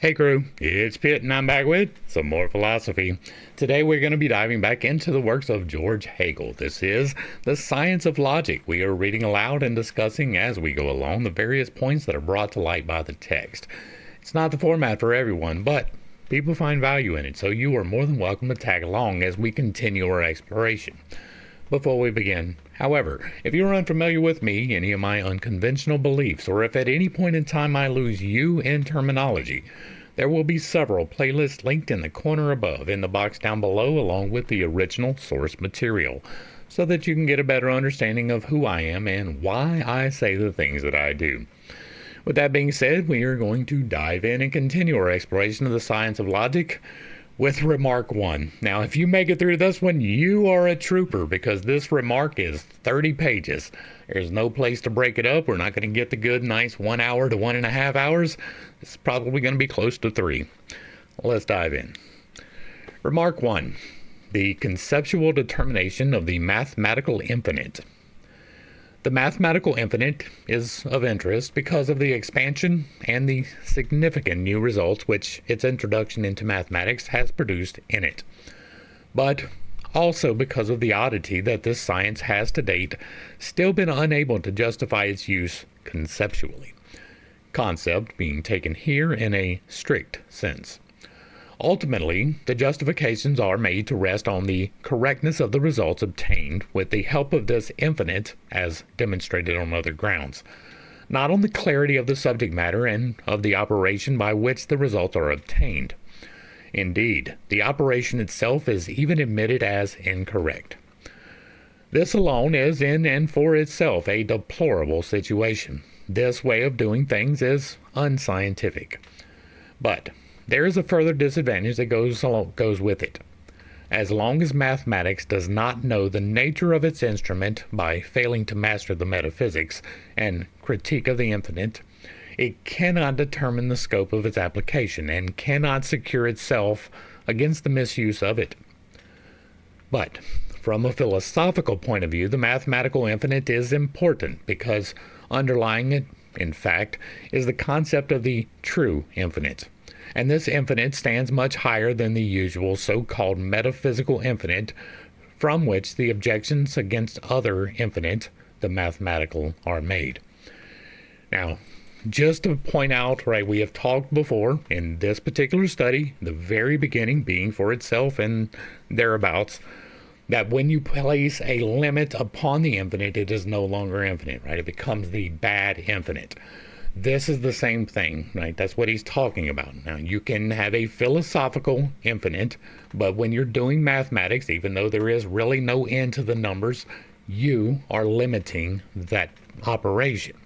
Hey crew, it's Pitt and I'm back with some more philosophy. Today we're going to be diving back into the works of Georg Hegel. This is The Science of Logic. We are reading aloud and discussing as we go along the various points that are brought to light by the text. It's not the format for everyone, but people find value in it, so you are more than welcome to tag along as we continue our exploration. Before we begin, however, if you are unfamiliar with me, any of my unconventional beliefs, or if at any point in time I lose you in terminology, there will be several playlists linked in the corner above in the box down below along with the original source material, so that you can get a better understanding of who I am and why I say the things that I do. With that being said, we are going to dive in and continue our exploration of the science of logic with Remark 1. Now, if you make it through this one, you are a trooper because this remark is 30 pages. There's no place to break it up. We're not going to get the good, nice 1 hour to 1.5 hours. It's probably going to be close to 3. Let's dive in. Remark 1. The conceptual determination of the mathematical infinite. The mathematical infinite is of interest because of the expansion and the significant new results which its introduction into mathematics has produced in it, but also because of the oddity that this science has to date still been unable to justify its use conceptually, concept being taken here in a strict sense. Ultimately, the justifications are made to rest on the correctness of the results obtained with the help of this infinite, as demonstrated on other grounds, not on the clarity of the subject matter and of the operation by which the results are obtained. Indeed, the operation itself is even admitted as incorrect. This alone is in and for itself a deplorable situation. This way of doing things is unscientific. But there is a further disadvantage that goes with it. As long as mathematics does not know the nature of its instrument by failing to master the metaphysics and critique of the infinite, it cannot determine the scope of its application and cannot secure itself against the misuse of it. But from a philosophical point of view, the mathematical infinite is important because underlying it, in fact, is the concept of the true infinite. And this infinite stands much higher than the usual so-called metaphysical infinite, from which the objections against other infinite, the mathematical, are made. Now, just to point out, right, we have talked before in this particular study, the very beginning being for itself and thereabouts, that when you place a limit upon the infinite, it is no longer infinite, right? It becomes the bad infinite. This is the same thing, right? That's what he's talking about. Now, you can have a philosophical infinite, but when you're doing mathematics, even though there is really no end to the numbers, you are limiting that operation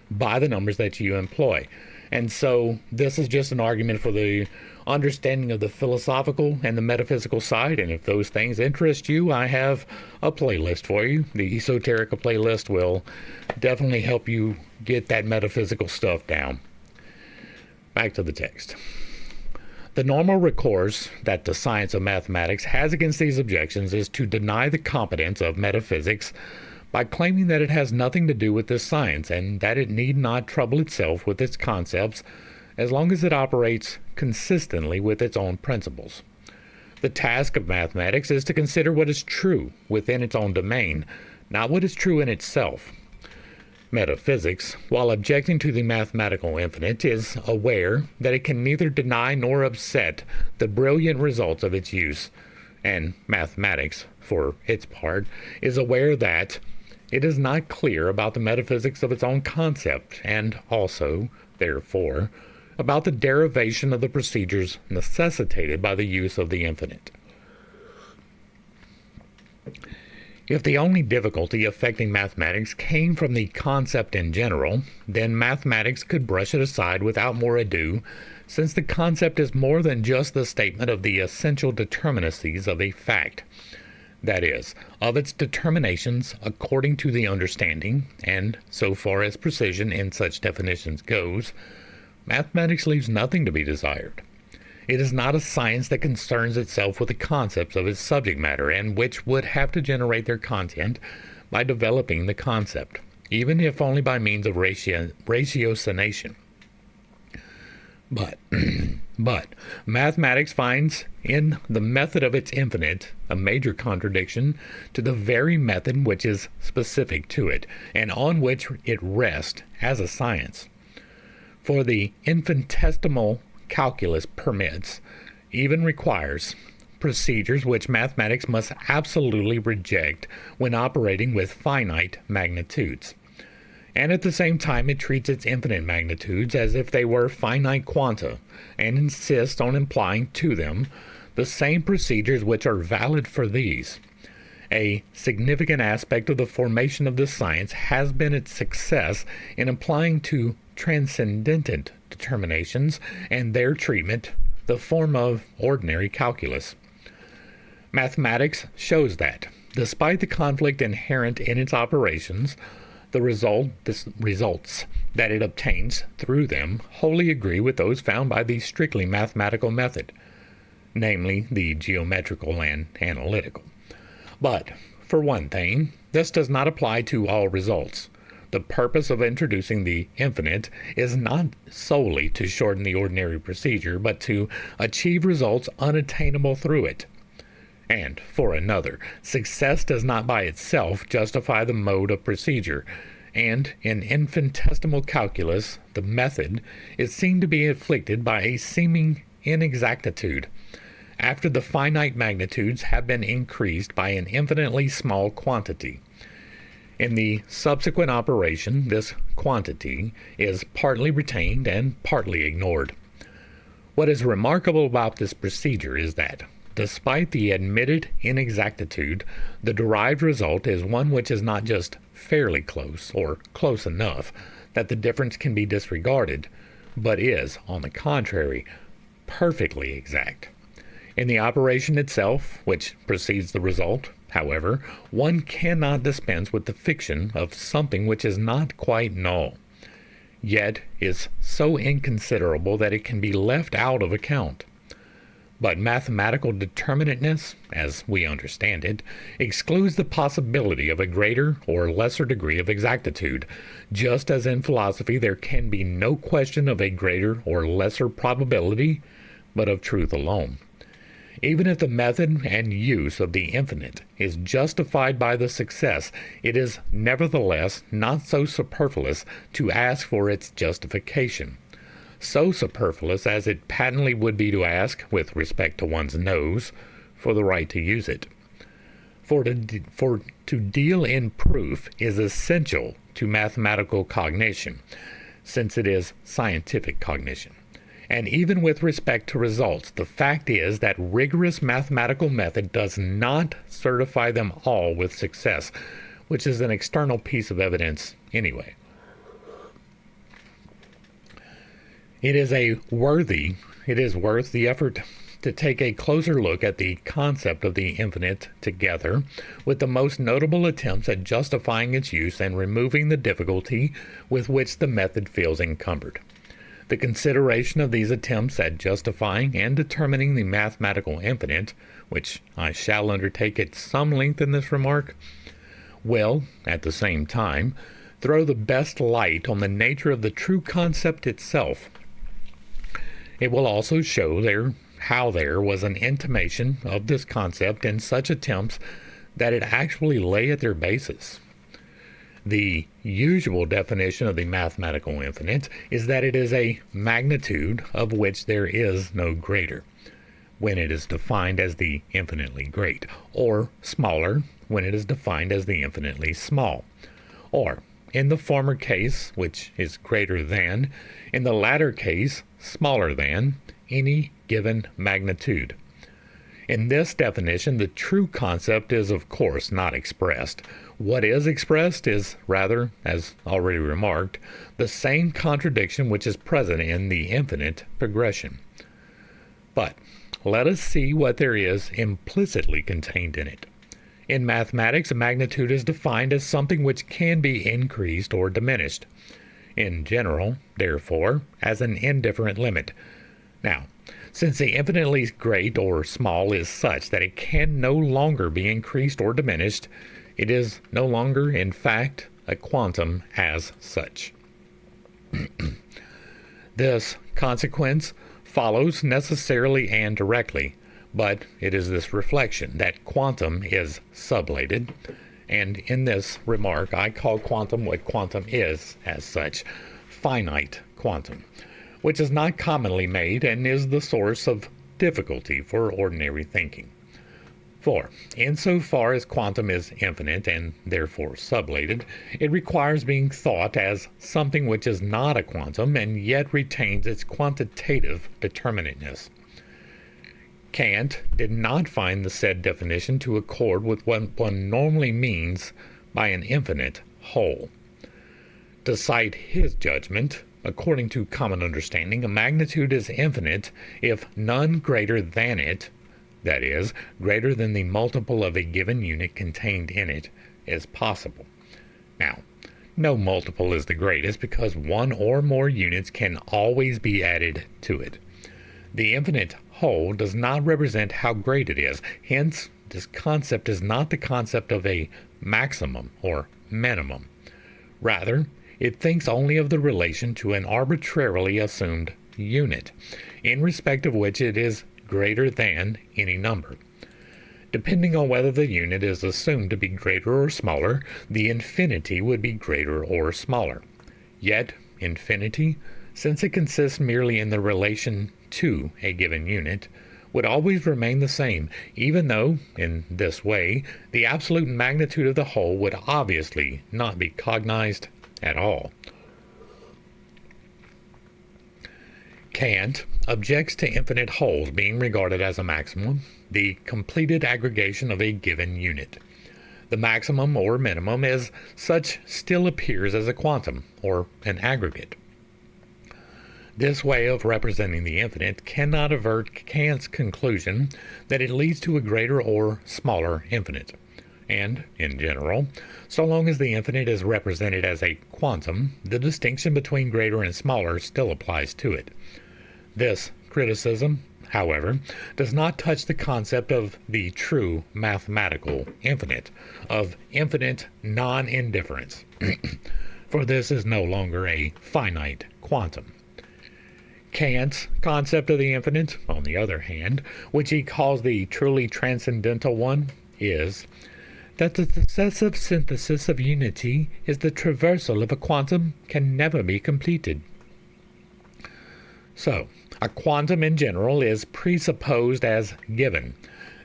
by the numbers that you employ. And so this is just an argument for the understanding of the philosophical and the metaphysical side. And if those things interest you, I have a playlist for you. The Esoterica playlist will definitely help you get that metaphysical stuff down. Back to the text. The normal recourse that the science of mathematics has against these objections is to deny the competence of metaphysics by claiming that it has nothing to do with this science and that it need not trouble itself with its concepts as long as it operates consistently with its own principles. The task of mathematics is to consider what is true within its own domain, not what is true in itself. Metaphysics, while objecting to the mathematical infinite, is aware that it can neither deny nor upset the brilliant results of its use, and mathematics, for its part, is aware that it is not clear about the metaphysics of its own concept, and also, therefore, about the derivation of the procedures necessitated by the use of the infinite. If the only difficulty affecting mathematics came from the concept in general, then mathematics could brush it aside without more ado, since the concept is more than just the statement of the essential determinacies of a fact. That is, of its determinations according to the understanding, and so far as precision in such definitions goes, mathematics leaves nothing to be desired. It is not a science that concerns itself with the concepts of its subject matter and which would have to generate their content by developing the concept, even if only by means of ratiocination. But But mathematics finds in the method of its infinite a major contradiction to the very method which is specific to it, and on which it rests as a science. For the infinitesimal calculus permits, even requires, procedures which mathematics must absolutely reject when operating with finite magnitudes. And at the same time it treats its infinite magnitudes as if they were finite quanta, and insists on applying to them the same procedures which are valid for these. A significant aspect of the formation of this science has been its success in applying to transcendent determinations and their treatment the form of ordinary calculus. Mathematics shows that, despite the conflict inherent in its operations, the results that it obtains through them wholly agree with those found by the strictly mathematical method, namely the geometrical and analytical. But, for one thing, this does not apply to all results. The purpose of introducing the infinite is not solely to shorten the ordinary procedure, but to achieve results unattainable through it. And, for another, success does not by itself justify the mode of procedure, and in infinitesimal calculus, the method is seen to be afflicted by a seeming inexactitude, after the finite magnitudes have been increased by an infinitely small quantity. In the subsequent operation, this quantity is partly retained and partly ignored. What is remarkable about this procedure is that, despite the admitted inexactitude, the derived result is one which is not just fairly close or close enough that the difference can be disregarded, but is, on the contrary, perfectly exact. In the operation itself, which precedes the result, however, one cannot dispense with the fiction of something which is not quite null, yet is so inconsiderable that it can be left out of account. But mathematical determinateness, as we understand it, excludes the possibility of a greater or lesser degree of exactitude, just as in philosophy there can be no question of a greater or lesser probability, but of truth alone. Even if the method and use of the infinite is justified by the success, it is nevertheless not so superfluous to ask for its justification. So superfluous as it patently would be to ask, with respect to one's nose, for the right to use it. For to deal in proof is essential to mathematical cognition, since it is scientific cognition. And even with respect to results, the fact is that rigorous mathematical method does not certify them all with success, which is an external piece of evidence anyway. It is worth the effort to take a closer look at the concept of the infinite together with the most notable attempts at justifying its use and removing the difficulty with which the method feels encumbered. The consideration of these attempts at justifying and determining the mathematical infinite, which I shall undertake at some length in this remark, will, at the same time, throw the best light on the nature of the true concept itself. It will also show how there was an intimation of this concept in such attempts that it actually lay at their basis. The usual definition of the mathematical infinite is that it is a magnitude of which there is no greater, when it is defined as the infinitely great, or smaller when it is defined as the infinitely small, or, in the former case, which is greater than, in the latter case, smaller than, any given magnitude. In this definition, the true concept is of course not expressed. What is expressed is rather, as already remarked, the same contradiction which is present in the infinite progression. But let us see what there is implicitly contained in it. In mathematics, a magnitude is defined as something which can be increased or diminished. In general, therefore, as an indifferent limit. Now, since the infinitely great or small is such that it can no longer be increased or diminished, it is no longer, in fact, a quantum as such. This consequence follows necessarily and directly, but it is this reflection that quantum is sublated, and in this remark I call quantum what quantum is as such, finite quantum, which is not commonly made and is the source of difficulty for ordinary thinking. For, insofar as quantum is infinite and therefore sublated, it requires being thought as something which is not a quantum and yet retains its quantitative determinateness. Kant did not find the said definition to accord with what one normally means by an infinite whole. To cite his judgment, according to common understanding, a magnitude is infinite if none greater than it, that is, greater than the multiple of a given unit contained in it, is possible. Now, no multiple is the greatest because one or more units can always be added to it. The infinite whole does not represent how great it is. Hence, this concept is not the concept of a maximum or minimum. Rather, it thinks only of the relation to an arbitrarily assumed unit, in respect of which it is greater than any number. Depending on whether the unit is assumed to be greater or smaller, the infinity would be greater or smaller. Yet, infinity, since it consists merely in the relation to a given unit, would always remain the same, even though, in this way, the absolute magnitude of the whole would obviously not be cognized at all. Kant objects to infinite wholes being regarded as a maximum, the completed aggregation of a given unit. The maximum or minimum as such still appears as a quantum, or an aggregate. This way of representing the infinite cannot avert Kant's conclusion that it leads to a greater or smaller infinite. And, in general, so long as the infinite is represented as a quantum, the distinction between greater and smaller still applies to it. This criticism, however, does not touch the concept of the true mathematical infinite, of infinite non-indifference, for this is no longer a finite quantum. Kant's concept of the infinite, on the other hand, which he calls the truly transcendental one, is that the successive synthesis of unity is the traversal of a quantum can never be completed. So, a quantum in general is presupposed as given.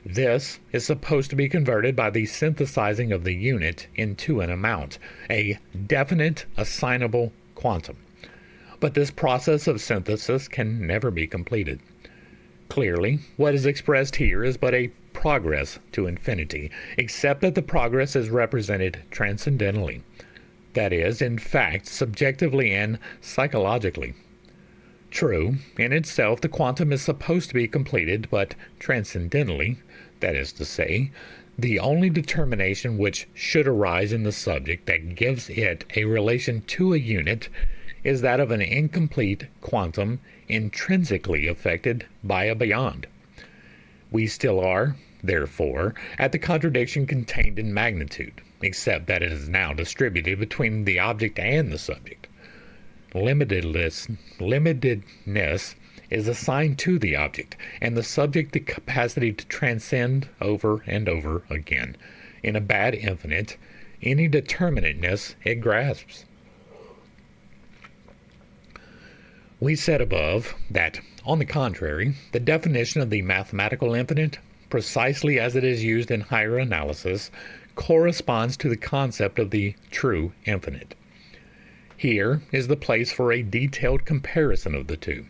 This is supposed to be converted by the synthesizing of the unit into an amount, a definite assignable quantum. But this process of synthesis can never be completed. Clearly, what is expressed here is but a progress to infinity, except that the progress is represented transcendentally. That is, in fact, subjectively and psychologically. True, in itself the quantum is supposed to be completed, but transcendentally, that is to say, the only determination which should arise in the subject that gives it a relation to a unit is that of an incomplete quantum intrinsically affected by a beyond. We still are, therefore, at the contradiction contained in magnitude, except that it is now distributed between the object and the subject. Limitedness is assigned to the object, and the subject the capacity to transcend over and over again. In a bad infinite, any determinateness it grasps. We said above that, on the contrary, the definition of the mathematical infinite, precisely as it is used in higher analysis, corresponds to the concept of the true infinite. Here is the place for a detailed comparison of the two.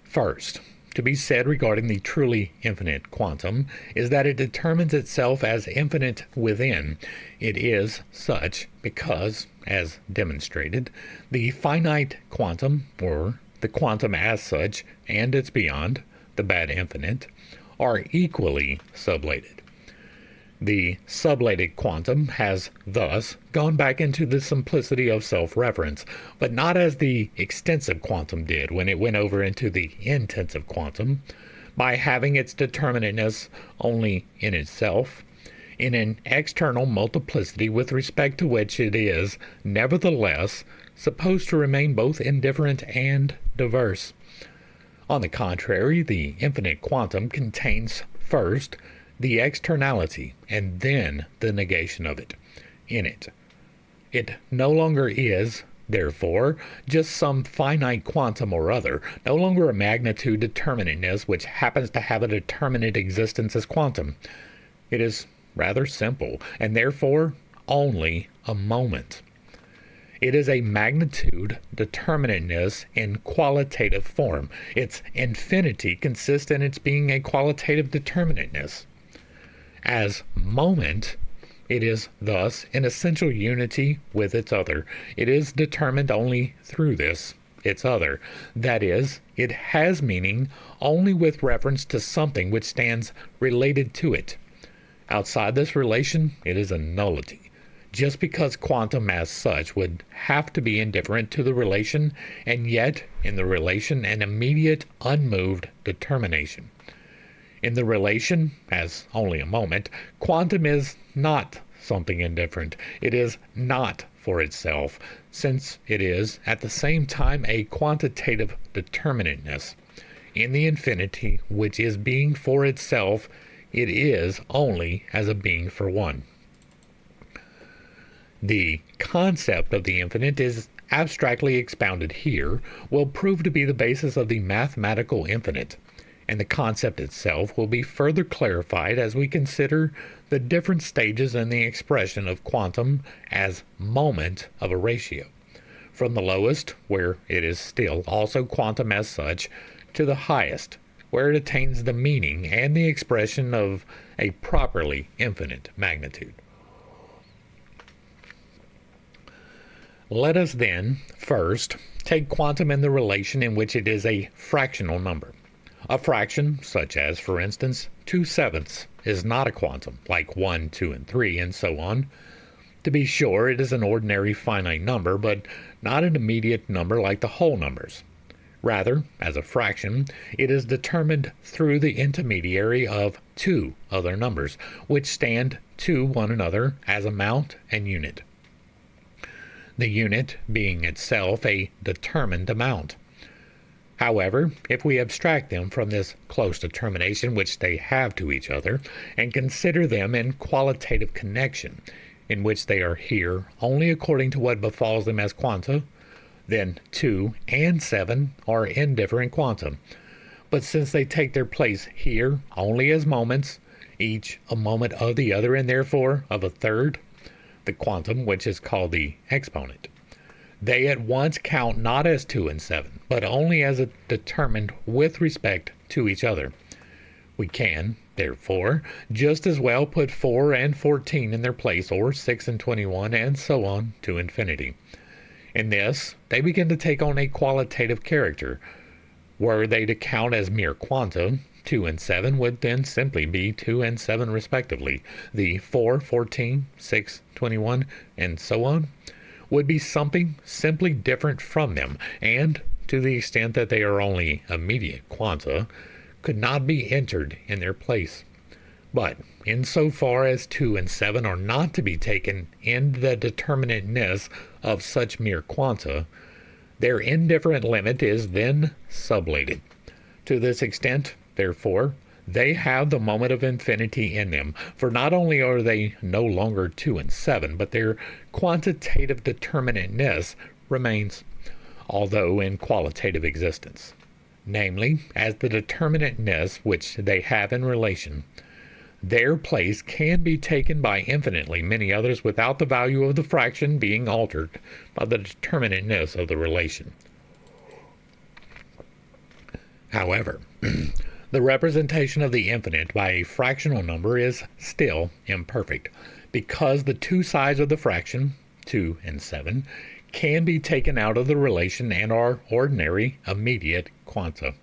First, to be said regarding the truly infinite quantum is that it determines itself as infinite within. It is such because, as demonstrated, the finite quantum, or the quantum as such, and its beyond, the bad infinite, are equally sublated. The sublated quantum has thus gone back into the simplicity of self-reference, but not as the extensive quantum did when it went over into the intensive quantum, by having its determinateness only in itself, in an external multiplicity with respect to which it is, nevertheless, supposed to remain both indifferent and diverse. On the contrary, the infinite quantum contains first the externality and then the negation of it in it. It no longer is, therefore, just some finite quantum or other, no longer a magnitude determinateness which happens to have a determinate existence as quantum. It is rather simple, and therefore only a moment. It is a magnitude determinateness in qualitative form. Its infinity consists in its being a qualitative determinateness. As moment, it is thus in essential unity with its other. It is determined only through this, its other. That is, it has meaning only with reference to something which stands related to it. Outside this relation, it is a nullity. Just because quantum as such would have to be indifferent to the relation, and yet in the relation an immediate, unmoved determination. In the relation, as only a moment, quantum is not something indifferent. It is not for itself, since it is at the same time a quantitative determinateness. In the infinity, which is being for itself, it is only as a being for one. The concept of the infinite is abstractly expounded here, will prove to be the basis of the mathematical infinite, and the concept itself will be further clarified as we consider the different stages in the expression of quantum as moment of a ratio, from the lowest, where it is still also quantum as such, to the highest, where it attains the meaning and the expression of a properly infinite magnitude. Let us then, first, take quantum in the relation in which it is a fractional number. A fraction, such as, for instance, 2/7, is not a quantum, like 1, 2, and 3, and so on. To be sure, it is an ordinary finite number, but not an immediate number like the whole numbers. Rather, as a fraction, it is determined through the intermediary of two other numbers, which stand to one another as amount and unit. The unit being itself a determined amount. However, if we abstract them from this close determination which they have to each other, and consider them in qualitative connection, in which they are here only according to what befalls them as quanta, then 2 and 7 are indifferent quantum. But since they take their place here only as moments, each a moment of the other and therefore of a third, the quantum which is called the exponent, they at once count not as 2 and 7, but only as determined with respect to each other. We can, therefore, just as well put 4 and 14 in their place, or 6 and 21, and so on to infinity. In this, they begin to take on a qualitative character. Were they to count as mere quanta, 2 and 7 would then simply be 2 and 7 respectively. The 4, 14, 6, 21, and so on would be something simply different from them, and, to the extent that they are only immediate quanta, could not be entered in their place. But, insofar as 2 and 7 are not to be taken in the determinateness of such mere quanta, their indifferent limit is then sublated. To this extent, therefore, they have the moment of infinity in them, for not only are they no longer 2 and 7, but their quantitative determinateness remains, although in qualitative existence, namely, as the determinateness which they have in relation. Their place can be taken by infinitely many others without the value of the fraction being altered by the determinateness of the relation. However, the representation of the infinite by a fractional number is still imperfect, because the two sides of the fraction, 2 and 7, can be taken out of the relation and are ordinary, immediate quanta.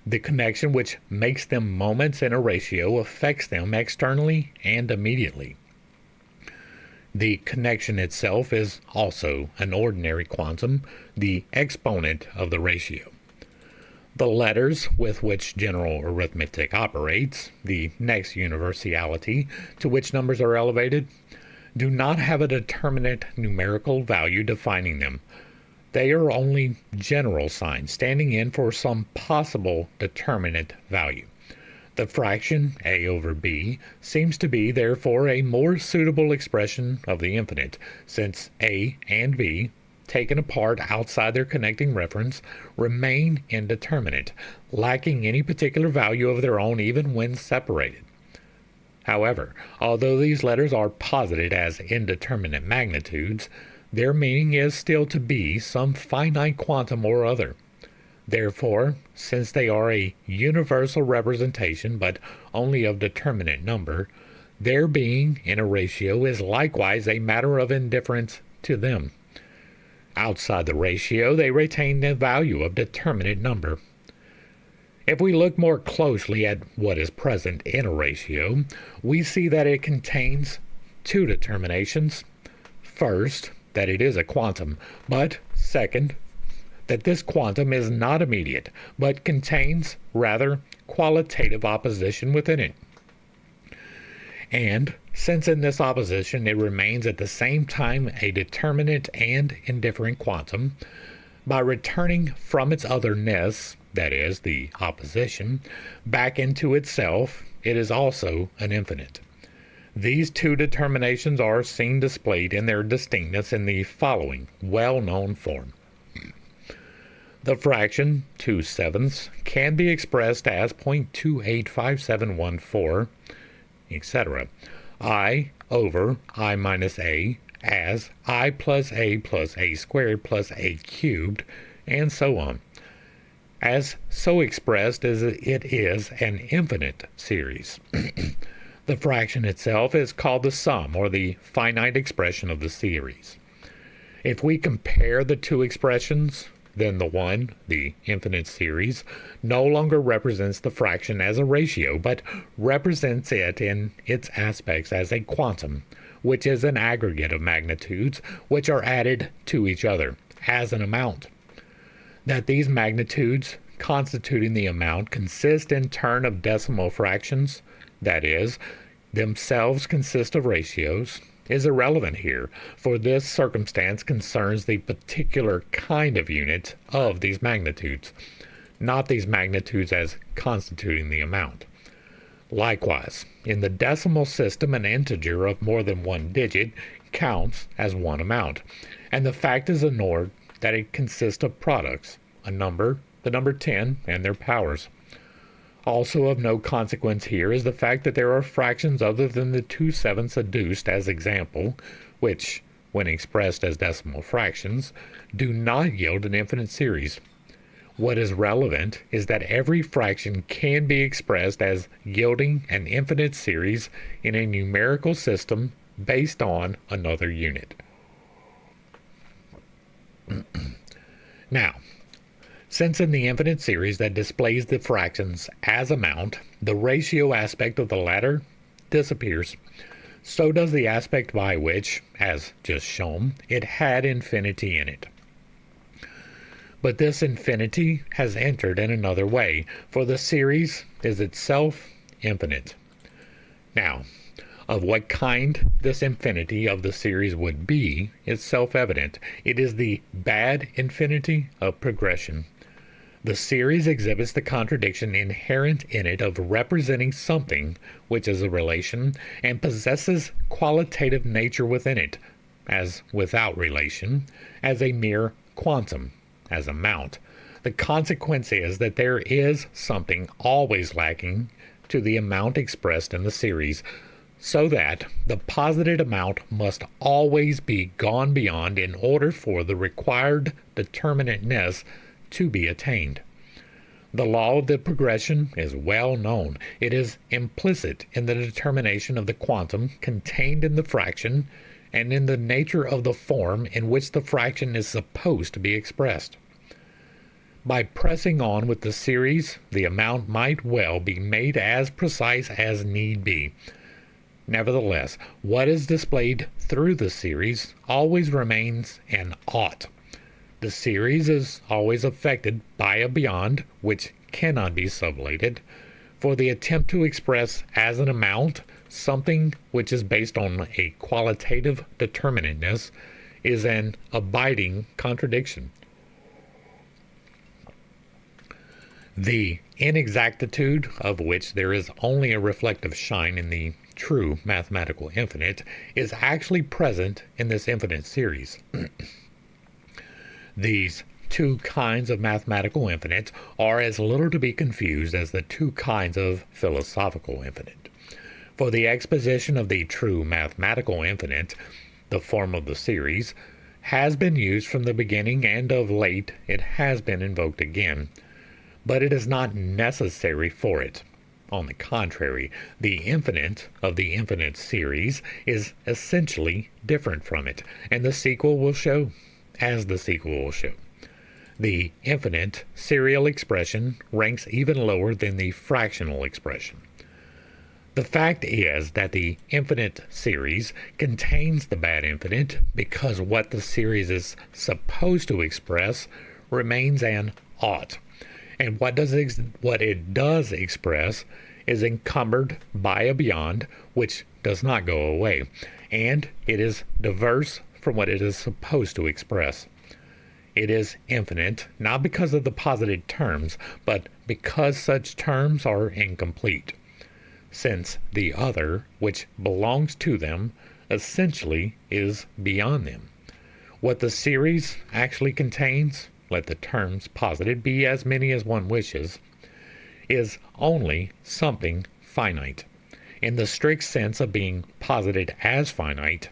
The connection which makes them moments in a ratio affects them externally and immediately. The connection itself is also an ordinary quantum, the exponent of the ratio. The letters with which general arithmetic operates, the next universality to which numbers are elevated, do not have a determinate numerical value defining them. They are only general signs, standing in for some possible determinate value. The fraction a over b seems to be, therefore, a more suitable expression of the infinite, since a and b, taken apart outside their connecting reference, remain indeterminate, lacking any particular value of their own even when separated. However, although these letters are posited as indeterminate magnitudes, their meaning is still to be some finite quantum or other. Therefore, since they are a universal representation but only of determinate number, their being in a ratio is likewise a matter of indifference to them. Outside the ratio, they retain the value of determinate number. If we look more closely at what is present in a ratio, we see that it contains two determinations. First, that it is a quantum, but second, that this quantum is not immediate, but contains, rather, qualitative opposition within it. And, since in this opposition it remains at the same time a determinate and indifferent quantum, by returning from its otherness, that is, the opposition, back into itself, it is also an infinite. These two determinations are seen displayed in their distinctness in the following well-known form. The fraction 2/7 can be expressed as 0.285714, etc. I over I minus a as I plus a squared plus a cubed, and so on. As so expressed as it is an infinite series. The fraction itself is called the sum, or the finite expression of the series. If we compare the two expressions, then the one, the infinite series, no longer represents the fraction as a ratio, but represents it in its aspects as a quantum, which is an aggregate of magnitudes which are added to each other as an amount. That these magnitudes constituting the amount consist in turn of decimal fractions, that is, themselves consist of ratios, is irrelevant here, for this circumstance concerns the particular kind of unit of these magnitudes, not these magnitudes as constituting the amount. Likewise, in the decimal system, an integer of more than one digit counts as one amount, and the fact is ignored that it consists of products, a number, the number 10, and their powers. Also of no consequence here is the fact that there are fractions other than the 2/7 adduced as example, which, when expressed as decimal fractions, do not yield an infinite series. What is relevant is that every fraction can be expressed as yielding an infinite series in a numerical system based on another unit. Now, since in the infinite series that displays the fractions as amount, the ratio aspect of the latter disappears, so does the aspect by which, as just shown, it had infinity in it. But this infinity has entered in another way, for the series is itself infinite. Now, of what kind this infinity of the series would be is self-evident. It is the bad infinity of progression. The series exhibits the contradiction inherent in it of representing something which is a relation and possesses qualitative nature within it, as without relation, as a mere quantum, as amount. The consequence is that there is something always lacking to the amount expressed in the series, so that the posited amount must always be gone beyond in order for the required determinateness to be attained. The law of the progression is well known. It is implicit in the determination of the quantum contained in the fraction and in the nature of the form in which the fraction is supposed to be expressed. By pressing on with the series, the amount might well be made as precise as need be. Nevertheless, what is displayed through the series always remains an ought. The series is always affected by a beyond, which cannot be sublated, for the attempt to express as an amount something which is based on a qualitative determinateness is an abiding contradiction, the inexactitude of which there is only a reflective shine in the true mathematical infinite, is actually present in this infinite series. These two kinds of mathematical infinite are as little to be confused as the two kinds of philosophical infinite. For the exposition of the true mathematical infinite, the form of the series has been used from the beginning, and of late it has been invoked again, but it is not necessary for it. On the contrary, the infinite of the infinite series is essentially different from it, and the sequel will show, as the sequel will show. The infinite serial expression ranks even lower than the fractional expression. The fact is that the infinite series contains the bad infinite because what the series is supposed to express remains an ought, and what it does express is encumbered by a beyond which does not go away, and it is diverse from what it is supposed to express. It is infinite not because of the posited terms, but because such terms are incomplete, since the other, which belongs to them, essentially is beyond them. What the series actually contains, let the terms posited be as many as one wishes, is only something finite, in the strict sense of being posited as finite,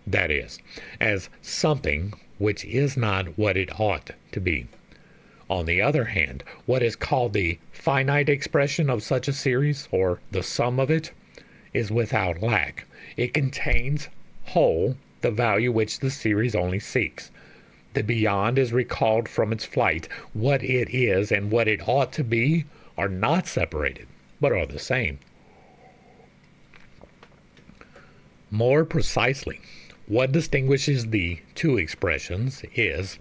that is, as something which is not what it ought to be. On the other hand, what is called the finite expression of such a series, or the sum of it, is without lack. It contains whole the value which the series only seeks. The beyond is recalled from its flight. What it is and what it ought to be are not separated, but are the same. More precisely, what distinguishes the two expressions is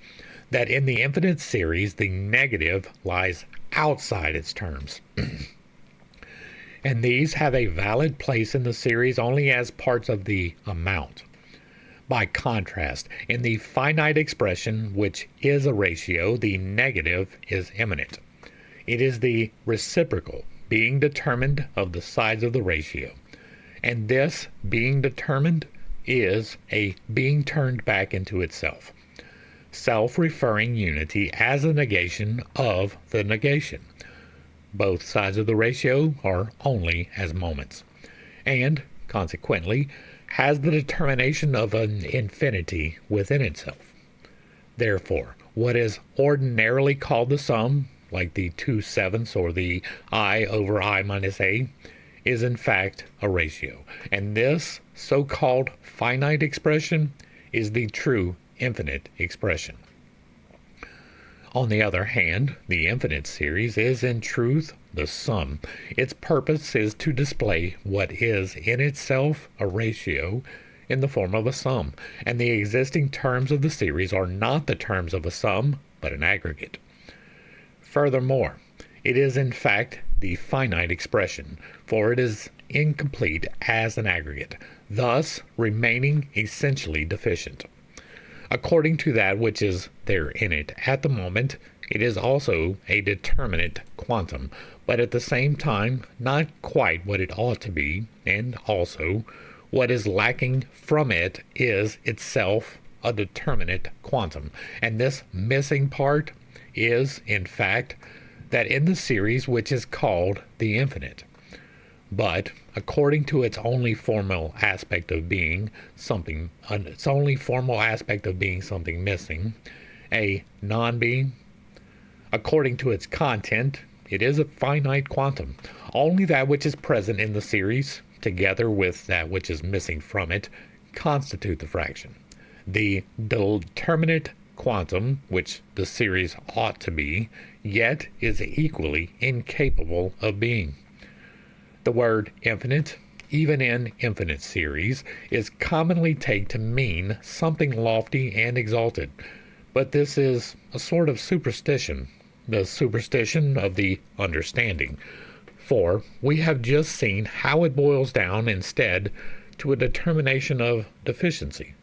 that in the infinite series the negative lies outside its terms. And these have a valid place in the series only as parts of the amount. By contrast, in the finite expression, which is a ratio, the negative is immanent. It is the reciprocal being determined of the sides of the ratio, and this being determined is a being turned back into itself, self-referring unity as a negation of the negation. Both sides of the ratio are only as moments, and consequently has the determination of an infinity within itself. Therefore, what is ordinarily called the sum, like the 2/7 or the I over I minus A, is in fact a ratio, and this so-called finite expression is the true infinite expression. On the other hand, the infinite series is in truth the sum. Its purpose is to display what is in itself a ratio in the form of a sum, and the existing terms of the series are not the terms of a sum, but an aggregate. Furthermore, it is in fact the finite expression, for it is incomplete as an aggregate, thus remaining essentially deficient. According to that which is there in it at the moment, it is also a determinate quantum, but at the same time not quite what it ought to be, and also what is lacking from it is itself a determinate quantum. And this missing part is, in fact, that in the series which is called the infinite. But according to its only formal aspect of being something missing, a non-being, according to its content, it is a finite quantum. Only that which is present in the series, together with that which is missing from it, constitute the fraction. The determinate quantum, which the series ought to be, yet is equally incapable of being. The word infinite, even in infinite series, is commonly taken to mean something lofty and exalted, but this is a sort of superstition, the superstition of the understanding, for we have just seen how it boils down instead to a determination of deficiency.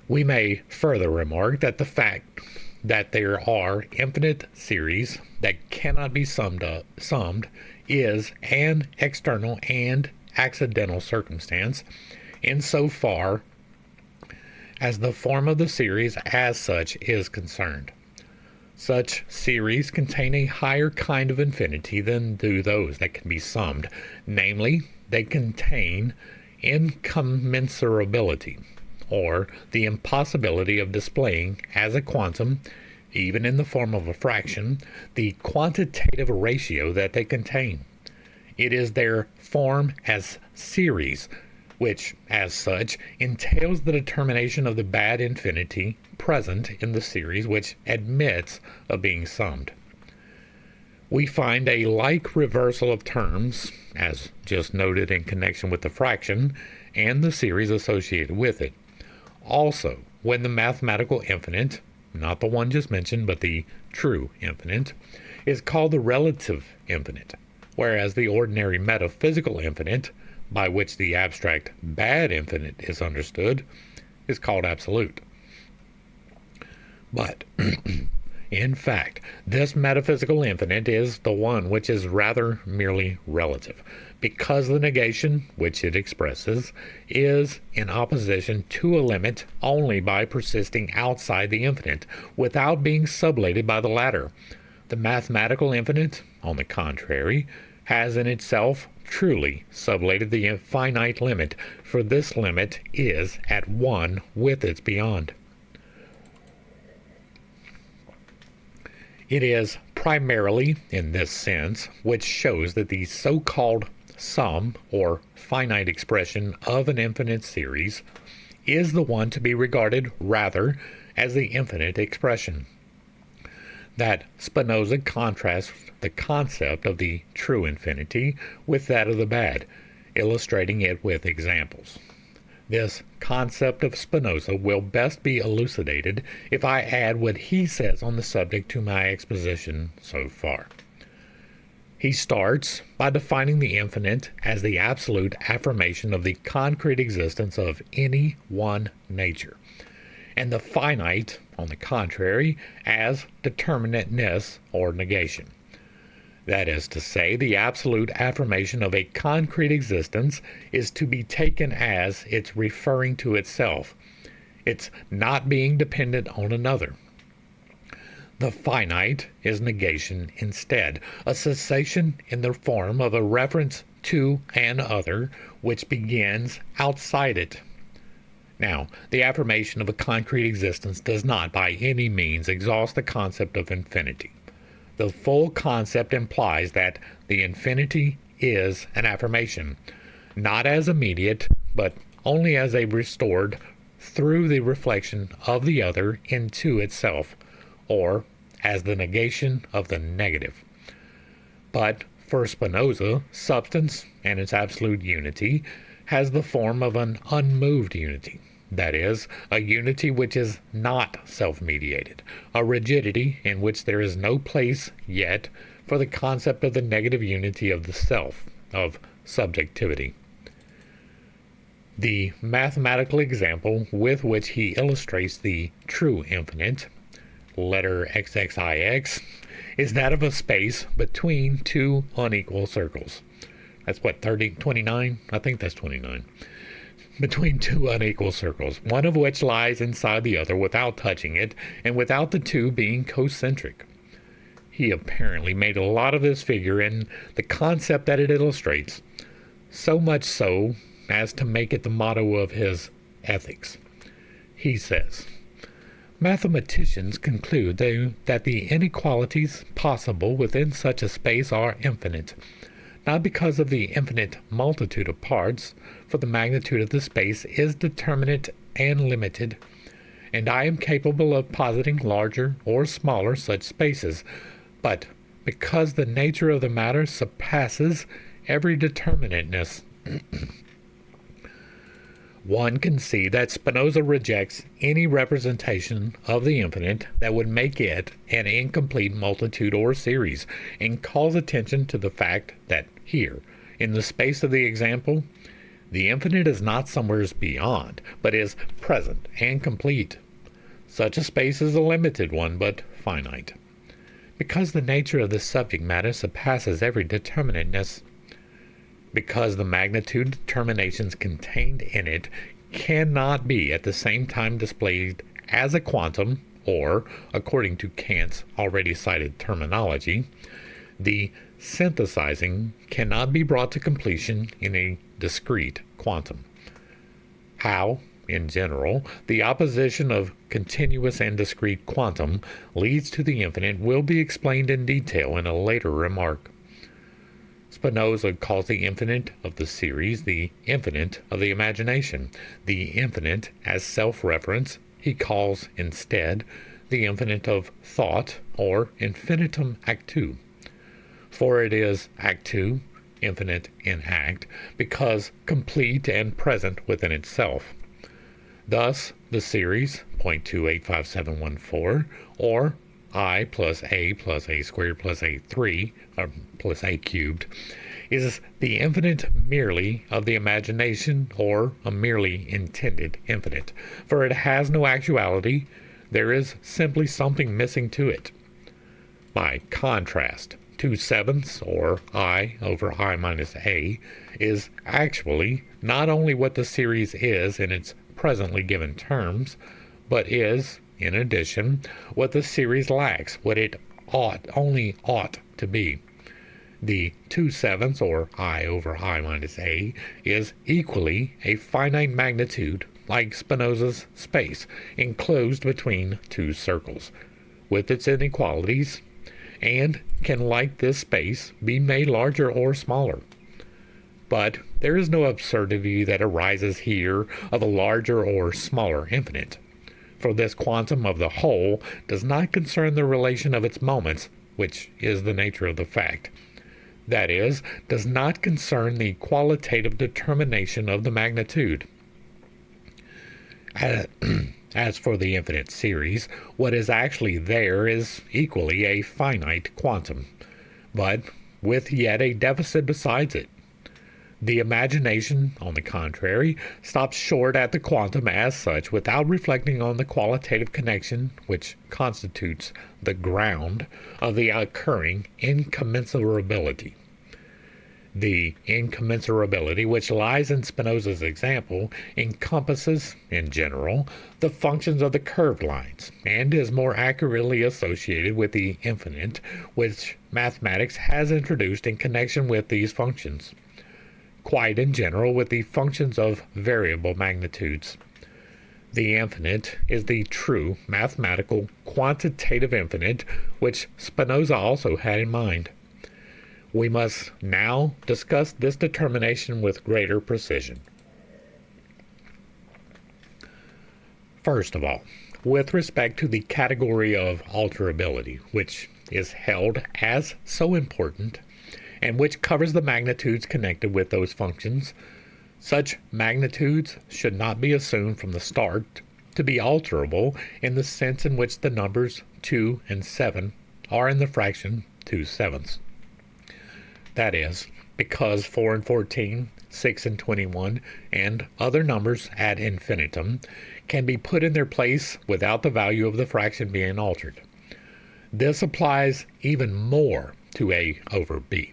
We may further remark that the fact that there are infinite series that cannot be summed is an external and accidental circumstance insofar as the form of the series as such is concerned. Such series contain a higher kind of infinity than do those that can be summed, namely, they contain incommensurability, or the impossibility of displaying as a quantum, even in the form of a fraction, the quantitative ratio that they contain. It is their form as series, which, as such, entails the determination of the bad infinity present in the series which admits of being summed. We find a like reversal of terms, as just noted in connection with the fraction and the series associated with it. Also, when the mathematical infinite, not the one just mentioned, but the true infinite, is called the relative infinite, whereas the ordinary metaphysical infinite, by which the abstract bad infinite is understood, is called absolute. But, in fact, this metaphysical infinite is the one which is rather merely relative, because the negation which it expresses is in opposition to a limit only by persisting outside the infinite, without being sublated by the latter. The mathematical infinite, on the contrary, has in itself truly sublated the finite limit, for this limit is at one with its beyond. It is primarily in this sense which shows that the so-called sum or finite expression of an infinite series is the one to be regarded rather as the infinite expression. That Spinoza contrasts the concept of the true infinity with that of the bad, illustrating it with examples. This concept of Spinoza will best be elucidated if I add what he says on the subject to my exposition so far. He starts by defining the infinite as the absolute affirmation of the concrete existence of any one nature, and the finite, on the contrary, as determinateness or negation. That is to say, the absolute affirmation of a concrete existence is to be taken as its referring to itself, its not being dependent on another. The finite is negation instead, a cessation in the form of a reference to an other which begins outside it. Now, the affirmation of a concrete existence does not by any means exhaust the concept of infinity. The full concept implies that the infinity is an affirmation, not as immediate, but only as a restored through the reflection of the other into itself, or as the negation of the negative. But for Spinoza, substance and its absolute unity has the form of an unmoved unity. That is, a unity which is not self-mediated, a rigidity in which there is no place yet for the concept of the negative unity of the self, of subjectivity. The mathematical example with which he illustrates the true infinite, letter XXIX, is that of a space between two unequal circles. That's what, 29? I think that's 29. Between two unequal circles, one of which lies inside the other without touching it, and without the two being concentric. He apparently made a lot of this figure in the concept that it illustrates, so much so as to make it the motto of his ethics. He says, "Mathematicians conclude that the inequalities possible within such a space are infinite, not because of the infinite multitude of parts, for the magnitude of the space is determinate and limited, and I am capable of positing larger or smaller such spaces, but because the nature of the matter surpasses every determinateness." One can see that Spinoza rejects any representation of the infinite that would make it an incomplete multitude or series, and calls attention to the fact that here, in the space of the example, the infinite is not somewhere beyond, but is present and complete. Such a space is a limited one, but finite. Because the nature of this subject matter surpasses every determinateness, because the magnitude determinations contained in it cannot be at the same time displayed as a quantum, or, according to Kant's already cited terminology, the synthesizing cannot be brought to completion in a discrete quantum. How, in general, the opposition of continuous and discrete quantum leads to the infinite will be explained in detail in a later remark. Spinoza calls the infinite of the series the infinite of the imagination. The infinite as self-reference he calls instead the infinite of thought, or infinitum actu. For it is actu, infinite in act, because complete and present within itself. Thus, the series, 0.285714, or I plus a squared plus a3, or plus a cubed, is the infinite merely of the imagination, or a merely intended infinite. For it has no actuality, there is simply something missing to it. By contrast, 2/7, or I over I minus a, is actually not only what the series is in its presently given terms, but is, in addition, what the series lacks, what it only ought to be. The 2/7, or I over I minus a, is equally a finite magnitude, like Spinoza's space, enclosed between two circles, with its inequalities, and can, like this space, be made larger or smaller. But there is no absurdity that arises here of a larger or smaller infinite, for this quantum of the whole does not concern the relation of its moments, which is the nature of the fact. That is, does not concern the qualitative determination of the magnitude. As for the infinite series, what is actually there is equally a finite quantum, but with yet a deficit besides it. The imagination, on the contrary, stops short at the quantum as such without reflecting on the qualitative connection which constitutes the ground of the occurring incommensurability. The incommensurability which lies in Spinoza's example encompasses, in general, the functions of the curved lines, and is more accurately associated with the infinite which mathematics has introduced in connection with these functions, quite in general with the functions of variable magnitudes. The infinite is the true mathematical quantitative infinite which Spinoza also had in mind. We must now discuss this determination with greater precision. First of all, with respect to the category of alterability, which is held as so important, and which covers the magnitudes connected with those functions, such magnitudes should not be assumed from the start to be alterable in the sense in which the numbers 2 and 7 are in the fraction 2/7. That is, because 4 and 14, 6 and 21, and other numbers ad infinitum can be put in their place without the value of the fraction being altered. This applies even more to a over b,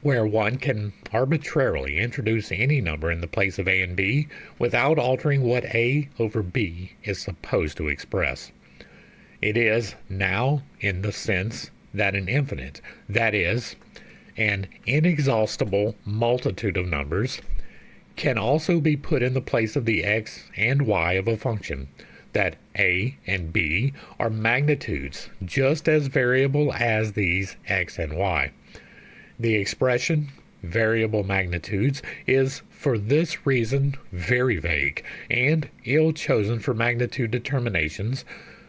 where one can arbitrarily introduce any number in the place of a and b without altering what a over b is supposed to express. It is now in the sense that an infinite, that is, an inexhaustible multitude of numbers, can also be put in the place of the x and y of a function, that a and b are magnitudes just as variable as these x and y. The expression variable magnitudes is for this reason very vague and ill chosen for magnitude determinations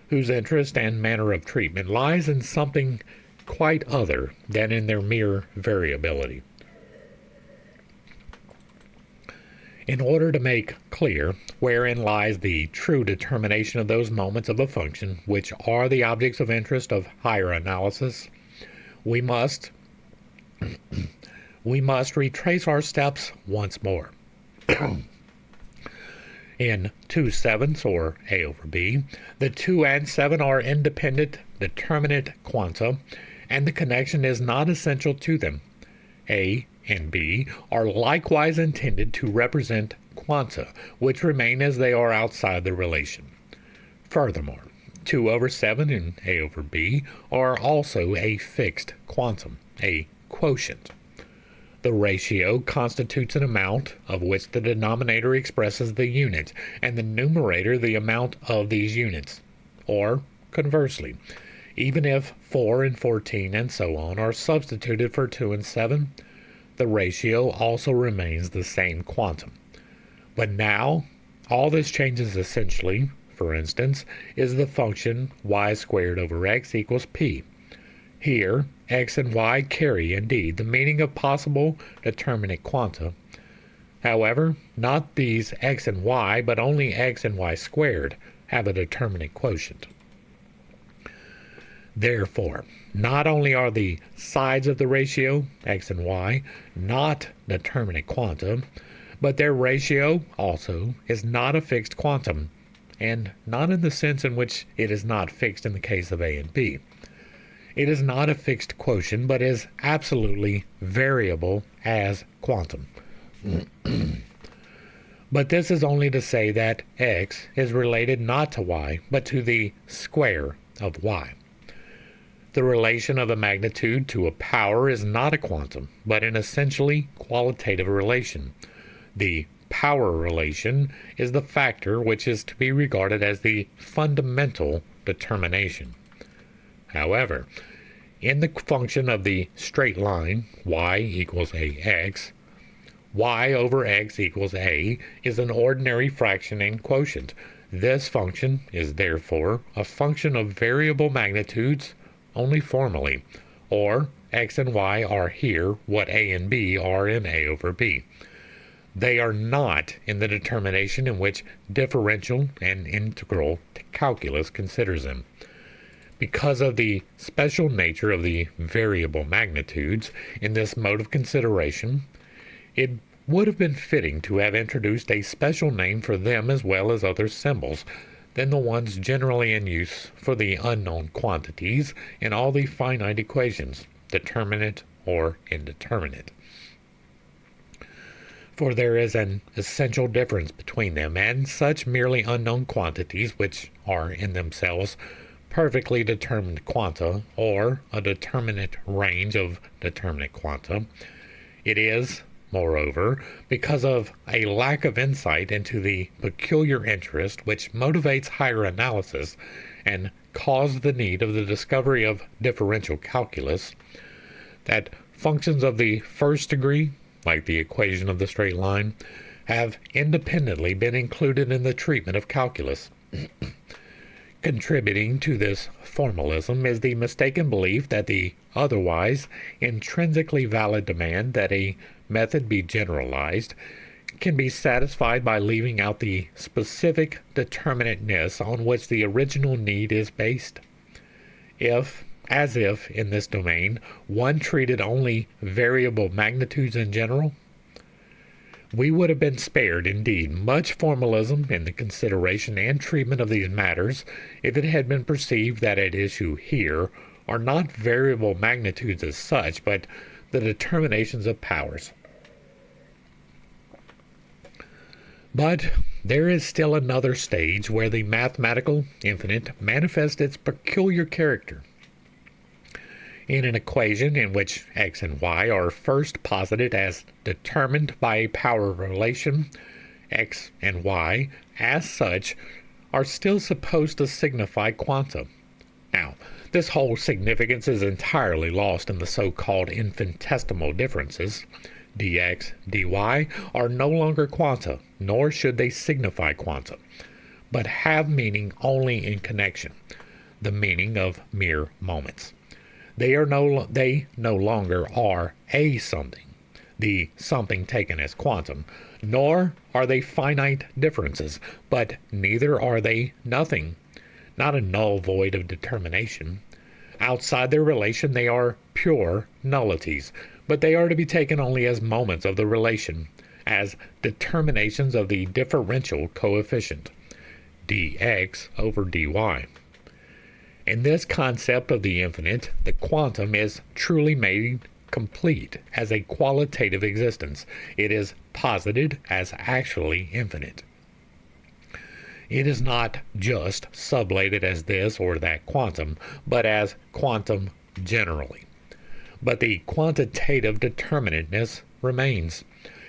whose interest and manner of treatment lies in something quite other than in their mere variability. In order to make clear wherein lies the true determination of those moments of a function which are the objects of interest of higher analysis, we must retrace our steps once more. In 2/7 or A over B, the 2 and 7 are independent determinate quanta, and the connection is not essential to them. A and B are likewise intended to represent quanta, which remain as they are outside the relation. Furthermore, 2 over 7 and A over B are also a fixed quantum, a quotient. The ratio constitutes an amount of which the denominator expresses the unit, and the numerator the amount of these units. Or, conversely, even if 4 and 14 and so on are substituted for 2 and 7, the ratio also remains the same quantum. But now, all this changes essentially, for instance, is the function y squared over x equals p. Here, x and y carry, indeed, the meaning of possible determinate quanta. However, not these x and y, but only x and y squared have a determinate quotient. Therefore, not only are the sides of the ratio, x and y, not determinate quanta, but their ratio also is not a fixed quantum, and not in the sense in which it is not fixed in the case of A and B. It is not a fixed quotient, but is absolutely variable as quantum. But this is only to say that x is related not to y, but to the square of y. The relation of a magnitude to a power is not a quantum, but an essentially qualitative relation. The power relation is the factor which is to be regarded as the fundamental determination. However, in the function of the straight line y equals ax, y over x equals a is an ordinary fraction and quotient. This function is therefore a function of variable magnitudes only formally, or x and y are here what a and b are in A over b. They are not in the determination in which differential and integral calculus considers them. Because of the special nature of the variable magnitudes in this mode of consideration, it would have been fitting to have introduced a special name for them as well as other symbols than the ones generally in use for the unknown quantities in all the finite equations, determinate or indeterminate. For there is an essential difference between them and such merely unknown quantities which are in themselves perfectly determined quanta, or a determinate range of determinate quanta. It is, moreover, because of a lack of insight into the peculiar interest which motivates higher analysis and caused the need of the discovery of differential calculus, that functions of the first degree, like the equation of the straight line, have independently been included in the treatment of calculus. Contributing to this formalism is the mistaken belief that the otherwise intrinsically valid demand that a method be generalized can be satisfied by leaving out the specific determinateness on which the original need is based. As if in this domain one treated only variable magnitudes in general, we would have been spared, indeed, much formalism in the consideration and treatment of these matters if it had been perceived that at issue here are not variable magnitudes as such, but the determinations of powers. But there is still another stage where the mathematical infinite manifests its peculiar character. In an equation in which x and y are first posited as determined by a power relation, x and y, as such, are still supposed to signify quanta. Now, this whole significance is entirely lost in the so-called infinitesimal differences. Dx, dy are no longer quanta, nor should they signify quanta, but have meaning only in connection, the meaning of mere moments. They no longer are a something, the something taken as quantum, nor are they finite differences, but neither are they nothing, not a null void of determination. Outside their relation they are pure nullities, but they are to be taken only as moments of the relation, as determinations of the differential coefficient, dx over dy. In this concept of the infinite, the quantum is truly made complete as a qualitative existence. It is posited as actually infinite. It is not just sublated as this or that quantum, but as quantum generally. But the quantitative determinateness remains.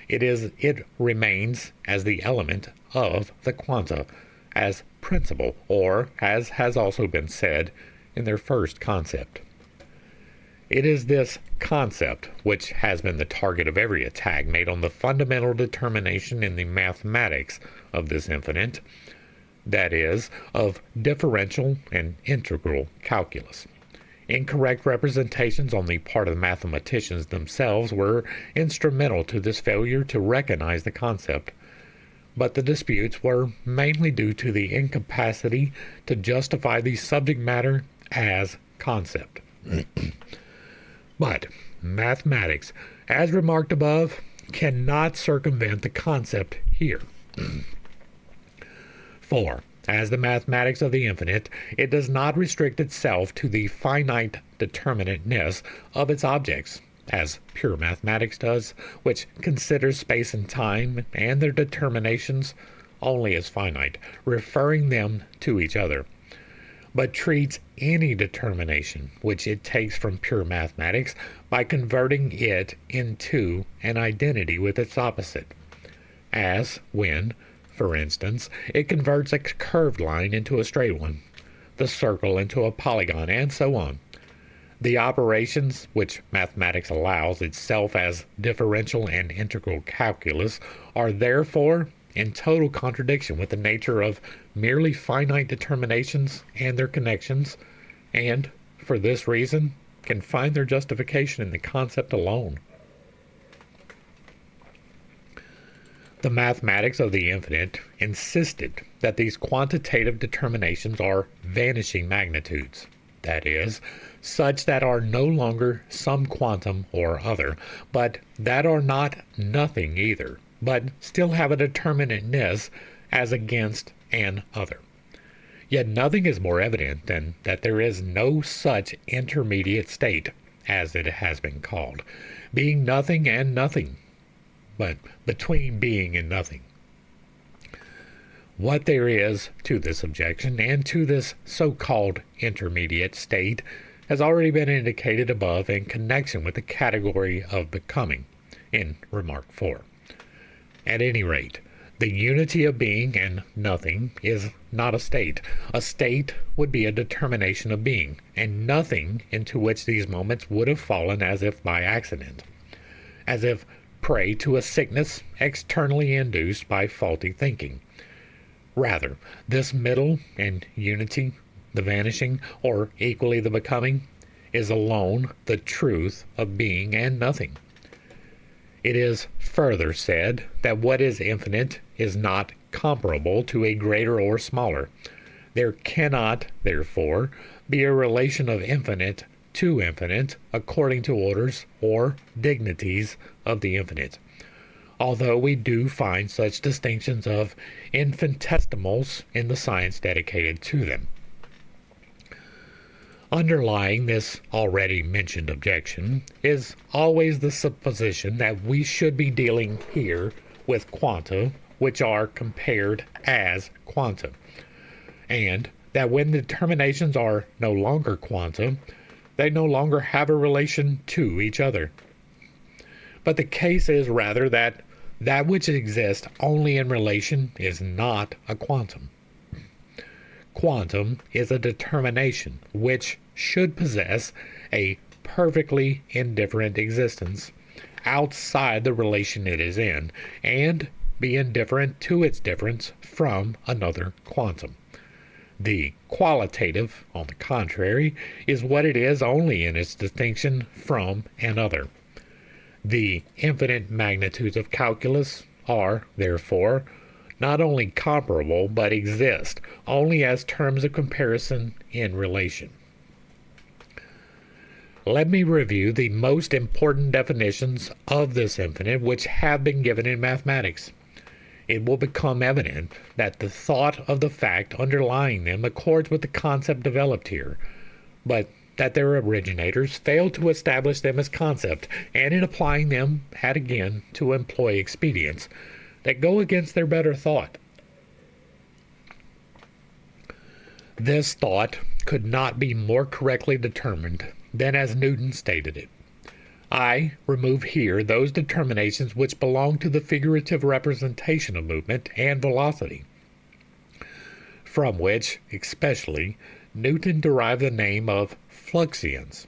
It remains as the element of the quanta, as principle, or as has also been said in their first concept. It is this concept which has been the target of every attack made on the fundamental determination in the mathematics of this infinite, that is, of differential and integral calculus. Incorrect representations on the part of the mathematicians themselves were instrumental to this failure to recognize the concept, but the disputes were mainly due to the incapacity to justify the subject matter as concept. But mathematics, as remarked above, cannot circumvent the concept here. For, as the mathematics of the infinite, it does not restrict itself to the finite determinateness of its objects, as pure mathematics does, which considers space and time and their determinations only as finite, referring them to each other, but treats any determination which it takes from pure mathematics by converting it into an identity with its opposite, as when, for instance, it converts a curved line into a straight one, the circle into a polygon, and so on. The operations which mathematics allows itself as differential and integral calculus are therefore in total contradiction with the nature of merely finite determinations and their connections, and, for this reason, can find their justification in the concept alone. The mathematics of the infinite insisted that these quantitative determinations are vanishing magnitudes, that is, such that are no longer some quantum or other, but that are not nothing either, but still have a determinateness as against an other. Yet nothing is more evident than that there is no such intermediate state, as it has been called, being nothing and nothing, but between being and nothing. What there is to this objection and to this so-called intermediate state has already been indicated above in connection with the category of becoming in Remark 4. At any rate, the unity of being and nothing is not a state. A state would be a determination of being, and nothing into which these moments would have fallen as if by accident, as if prey to a sickness externally induced by faulty thinking. Rather, this middle and unity, the vanishing, or equally the becoming, is alone the truth of being and nothing. It is further said that what is infinite is not comparable to a greater or smaller. There cannot, therefore, be a relation of infinite to infinite according to orders or dignities of the infinite, although we do find such distinctions of infinitesimals in the science dedicated to them. Underlying this already mentioned objection is always the supposition that we should be dealing here with quanta which are compared as quanta, and that when the determinations are no longer quanta, they no longer have a relation to each other. But the case is rather that that which exists only in relation is not a quantum. Quantum is a determination which should possess a perfectly indifferent existence outside the relation it is in, and be indifferent to its difference from another quantum. The qualitative, on the contrary, is what it is only in its distinction from another. The infinite magnitudes of calculus are, therefore, not only comparable, but exist only as terms of comparison in relation. let me review the most important definitions of this infinite which have been given in mathematics. It will become evident that the thought of the fact underlying them accords with the concept developed here, but that their originators failed to establish them as concept, and in applying them had again to employ expedients that go against their better thought. This thought could not be more correctly determined than as Newton stated it. I remove here those determinations which belong to the figurative representation of movement and velocity, from which, especially, Newton derived the name of fluxions,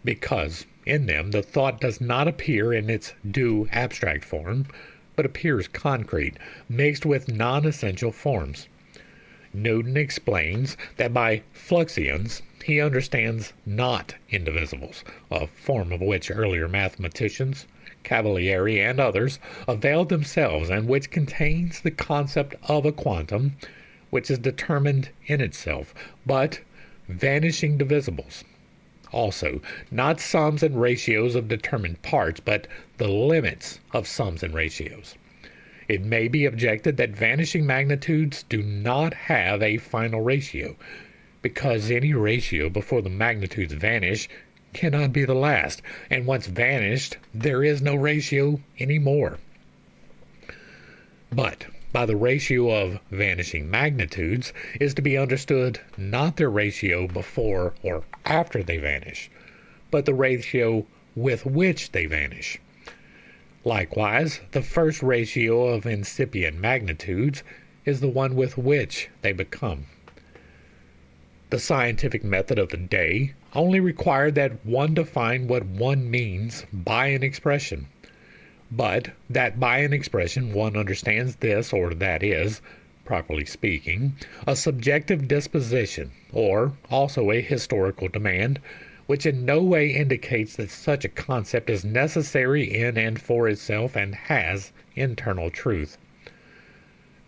because in them the thought does not appear in its due abstract form, but appears concrete, mixed with non-essential forms. Newton explains that by fluxions he understands not indivisibles, a form of which earlier mathematicians, Cavalieri and others, availed themselves, and which contains the concept of a quantum, which is determined in itself, but vanishing divisibles. Also, not sums and ratios of determined parts, but the limits of sums and ratios. It may be objected that vanishing magnitudes do not have a final ratio, because any ratio before the magnitudes vanish cannot be the last, and once vanished, there is no ratio anymore. But by the ratio of vanishing magnitudes is to be understood not their ratio before or after they vanish, but the ratio with which they vanish. Likewise, the first ratio of incipient magnitudes is the one with which they become. The scientific method of the day only required that one define what one means by an expression, but that by an expression one understands this or that is, properly speaking, a subjective disposition, or also a historical demand, which in no way indicates that such a concept is necessary in and for itself and has internal truth.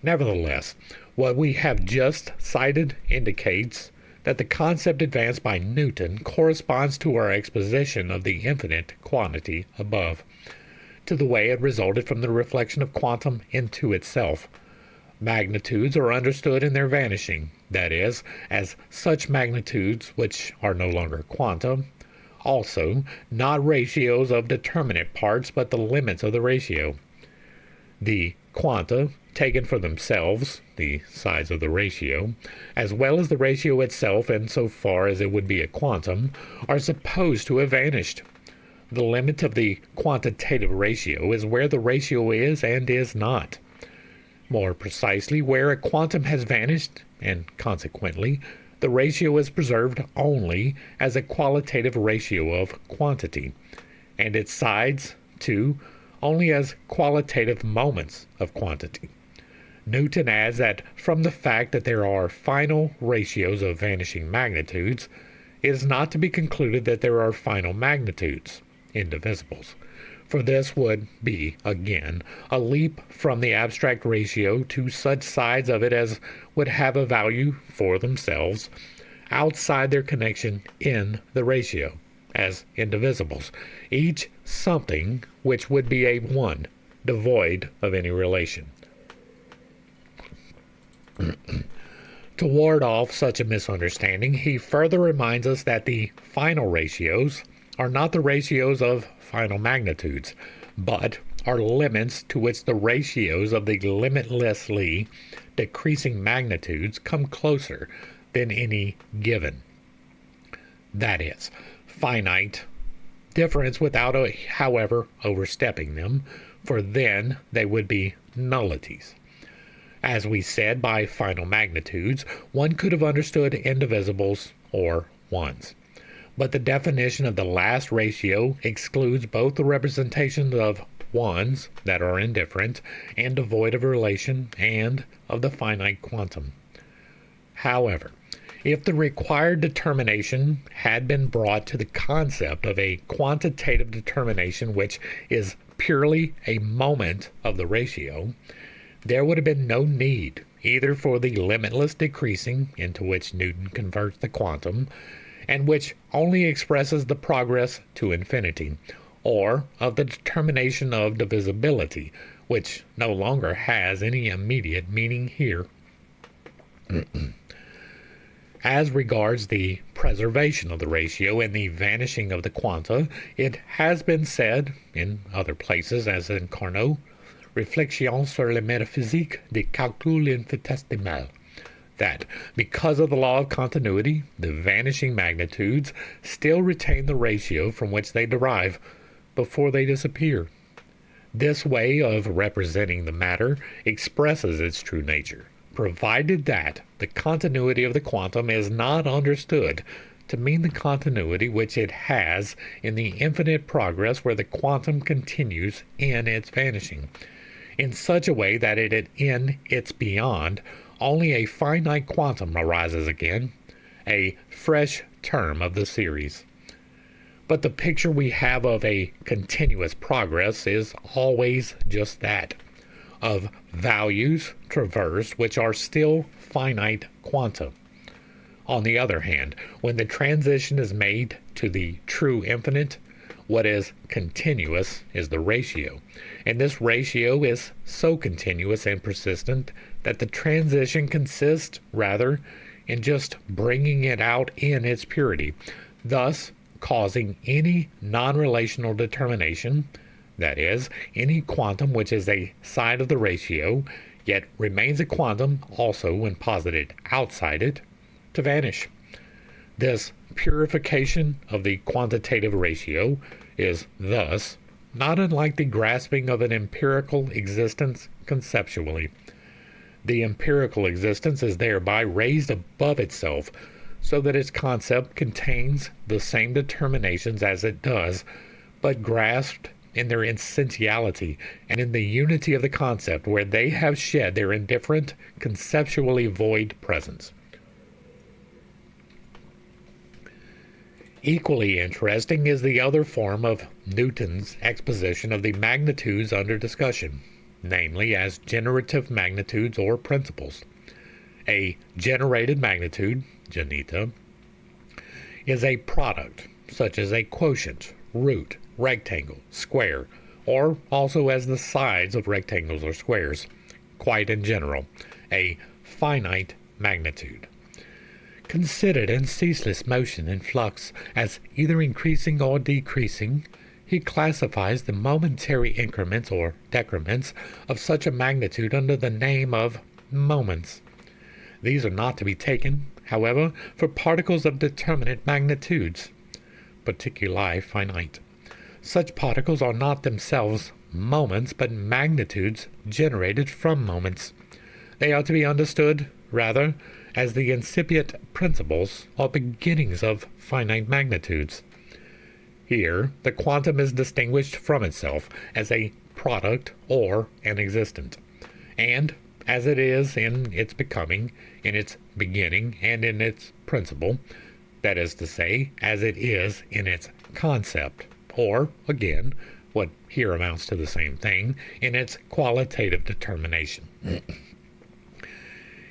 Nevertheless, what we have just cited indicates that the concept advanced by Newton corresponds to our exposition of the infinite quantity above, to the way it resulted from the reflection of quantum into itself. Magnitudes are understood in their vanishing, that is, as such magnitudes which are no longer quantum, also not ratios of determinate parts but the limits of the ratio. The quanta, taken for themselves, the sides of the ratio, as well as the ratio itself in so far as it would be a quantum, are supposed to have vanished. The limit of the quantitative ratio is where the ratio is and is not. More precisely, where a quantum has vanished, and consequently, the ratio is preserved only as a qualitative ratio of quantity, and its sides, too, only as qualitative moments of quantity. Newton adds that from the fact that there are final ratios of vanishing magnitudes, it is not to be concluded that there are final magnitudes, indivisibles. For this would be, again, a leap from the abstract ratio to such sides of it as would have a value for themselves outside their connection in the ratio, as indivisibles, each something which would be a one, devoid of any relation. To ward off such a misunderstanding, he further reminds us that the final ratios are not the ratios of final magnitudes, but are limits to which the ratios of the limitlessly decreasing magnitudes come closer than any given. That is, finite difference without, however, overstepping them, for then they would be nullities. As we said, by final magnitudes, one could have understood indivisibles or ones. But the definition of the last ratio excludes both the representations of ones that are indifferent and devoid of relation and of the finite quantum. However, if the required determination had been brought to the concept of a quantitative determination which is purely a moment of the ratio, there would have been no need either for the limitless decreasing into which Newton converts the quantum, and which only expresses the progress to infinity, or of the determination of divisibility, which no longer has any immediate meaning here. As regards the preservation of the ratio and the vanishing of the quanta, it has been said, in other places as in Carnot, Réflexions sur la métaphysique des calculs infinitesimaux, that because of the law of continuity, the vanishing magnitudes still retain the ratio from which they derive before they disappear. This way of representing the matter expresses its true nature, provided that the continuity of the quantum is not understood to mean the continuity which it has in the infinite progress where the quantum continues in its vanishing, in such a way that in its beyond only a finite quantum arises again, a fresh term of the series. But the picture we have of a continuous progress is always just that, of values traversed which are still finite quanta. On the other hand, when the transition is made to the true infinite, what is continuous is the ratio, and this ratio is so continuous and persistent that the transition consists rather in just bringing it out in its purity, thus causing any non-relational determination, that is, any quantum which is a side of the ratio, yet remains a quantum also when posited outside it, to vanish. This purification of the quantitative ratio is thus not unlike the grasping of an empirical existence conceptually. The empirical existence is thereby raised above itself, so that its concept contains the same determinations as it does, but grasped in their essentiality and in the unity of the concept where they have shed their indifferent, conceptually void presence. Equally interesting is the other form of Newton's exposition of the magnitudes under discussion, namely as generative magnitudes or principles. A generated magnitude, genita, is a product, such as a quotient, root, rectangle, square, or also as the sides of rectangles or squares, quite in general, a finite magnitude. Considered in ceaseless motion and flux as either increasing or decreasing, he classifies the momentary increments or decrements of such a magnitude under the name of moments. These are not to be taken, however, for particles of determinate magnitudes, particuli finite. Such particles are not themselves moments, but magnitudes generated from moments. They are to be understood, rather, as the incipient principles or beginnings of finite magnitudes. Here, the quantum is distinguished from itself as a product or an existent, and as it is in its becoming, in its beginning, and in its principle, that is to say, as it is in its concept, or, again, what here amounts to the same thing, in its qualitative determination.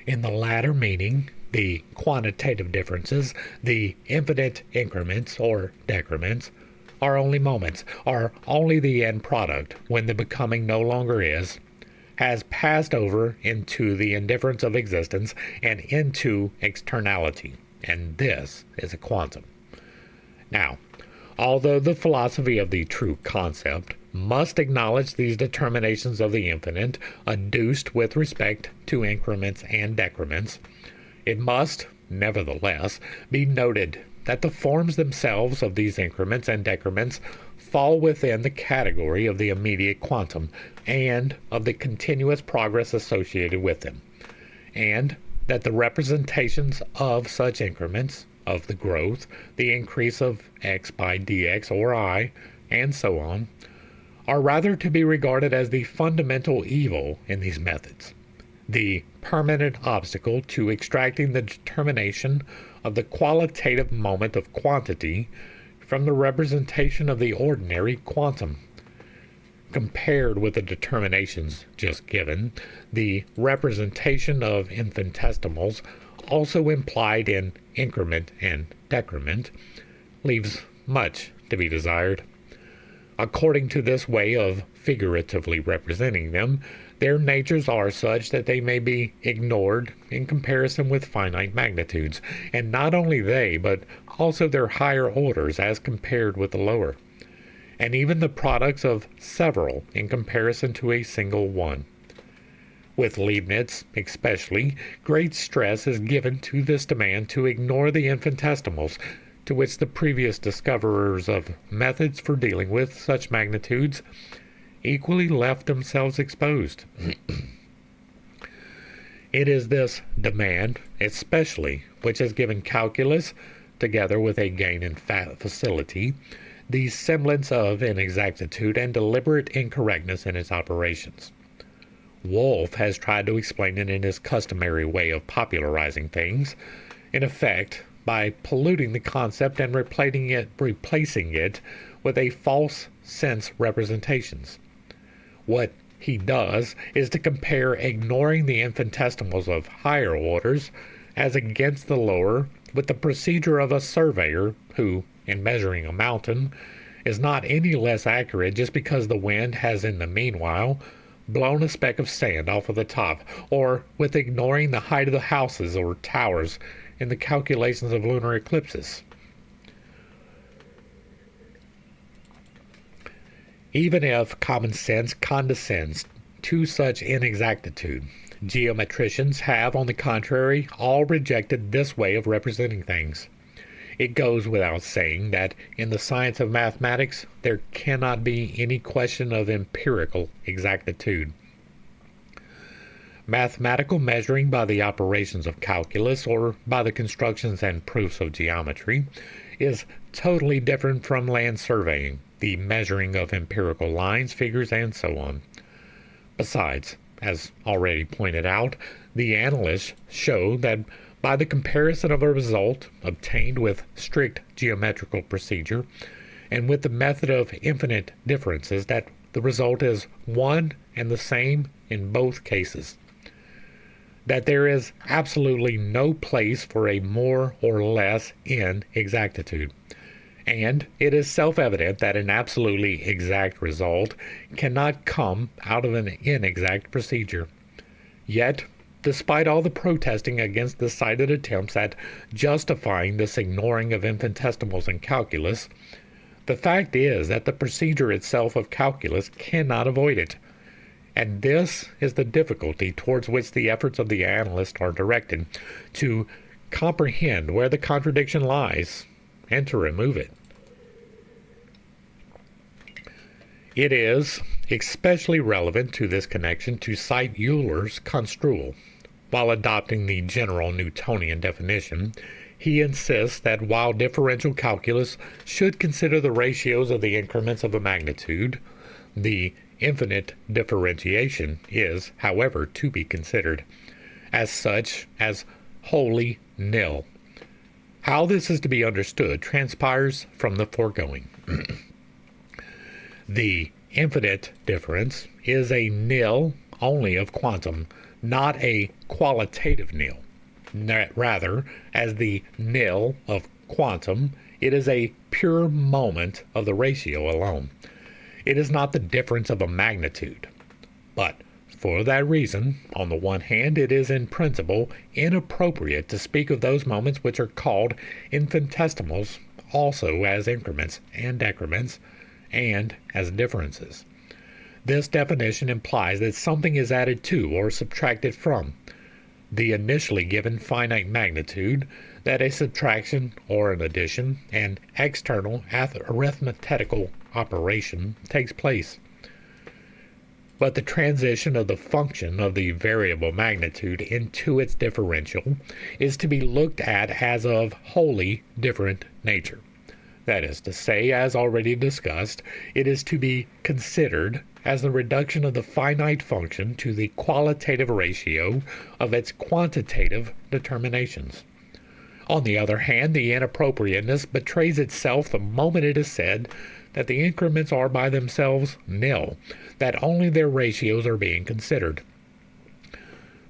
In the latter meaning, the quantitative differences, the infinite increments or decrements, are only moments, are only the end product when the becoming no longer is, has passed over into the indifference of existence and into externality, and this is a quantum. Now, although the philosophy of the true concept must acknowledge these determinations of the infinite adduced with respect to increments and decrements, it must, nevertheless, be noted that the forms themselves of these increments and decrements fall within the category of the immediate quantum and of the continuous progress associated with them, and that the representations of such increments, of the growth, the increase of x by dx or I, and so on, are rather to be regarded as the fundamental evil in these methods, the permanent obstacle to extracting the determination of the qualitative moment of quantity from the representation of the ordinary quantum. Compared with the determinations just given, the representation of infinitesimals also implied in increment and decrement, leaves much to be desired. According to this way of figuratively representing them, their natures are such that they may be ignored in comparison with finite magnitudes, and not only they, but also their higher orders as compared with the lower, and even the products of several in comparison to a single one. With Leibniz, especially, great stress is given to this demand to ignore the infinitesimals, to which the previous discoverers of methods for dealing with such magnitudes equally left themselves exposed. It is this demand, especially, which has given calculus, together with a gain in facility, the semblance of inexactitude and deliberate incorrectness in its operations. Wolff has tried to explain it in his customary way of popularizing things, in effect, by polluting the concept and replacing it with a false sense representations. What he does is to compare ignoring the infinitesimals of higher orders as against the lower with the procedure of a surveyor who, in measuring a mountain, is not any less accurate just because the wind has in the meanwhile blown a speck of sand off of the top, or with ignoring the height of the houses or towers in the calculations of lunar eclipses. Even if common sense condescends to such inexactitude, geometricians have, on the contrary, all rejected this way of representing things. It goes without saying that in the science of mathematics there cannot be any question of empirical exactitude. Mathematical measuring by the operations of calculus or by the constructions and proofs of geometry is totally different from land surveying, the measuring of empirical lines, figures, and so on. Besides, as already pointed out, the analysts show that by the comparison of a result obtained with strict geometrical procedure and with the method of infinite differences, that the result is one and the same in both cases, that there is absolutely no place for a more or less inexactitude, and it is self-evident that an absolutely exact result cannot come out of an inexact procedure. Yet, despite all the protesting against the cited attempts at justifying this ignoring of infinitesimals in calculus, the fact is that the procedure itself of calculus cannot avoid it, and this is the difficulty towards which the efforts of the analyst are directed, to comprehend where the contradiction lies and to remove it. It is especially relevant to this connection to cite Euler's construal. While adopting the general Newtonian definition, he insists that while differential calculus should consider the ratios of the increments of a magnitude, the infinite differentiation is, however, to be considered as such as wholly nil. How this is to be understood transpires from the foregoing. The infinite difference is a nil only of quantum, not a qualitative nil. Rather, as the nil of quantum, it is a pure moment of the ratio alone. It is not the difference of a magnitude. But for that reason, on the one hand, it is in principle inappropriate to speak of those moments which are called infinitesimals also as increments and decrements and as differences. This definition implies that something is added to or subtracted from the initially given finite magnitude, that a subtraction or an addition, an external arithmetical operation takes place. But the transition of the function of the variable magnitude into its differential is to be looked at as of wholly different nature. That is to say, as already discussed, it is to be considered as the reduction of the finite function to the qualitative ratio of its quantitative determinations. On the other hand, the inappropriateness betrays itself the moment it is said that the increments are by themselves nil, that only their ratios are being considered.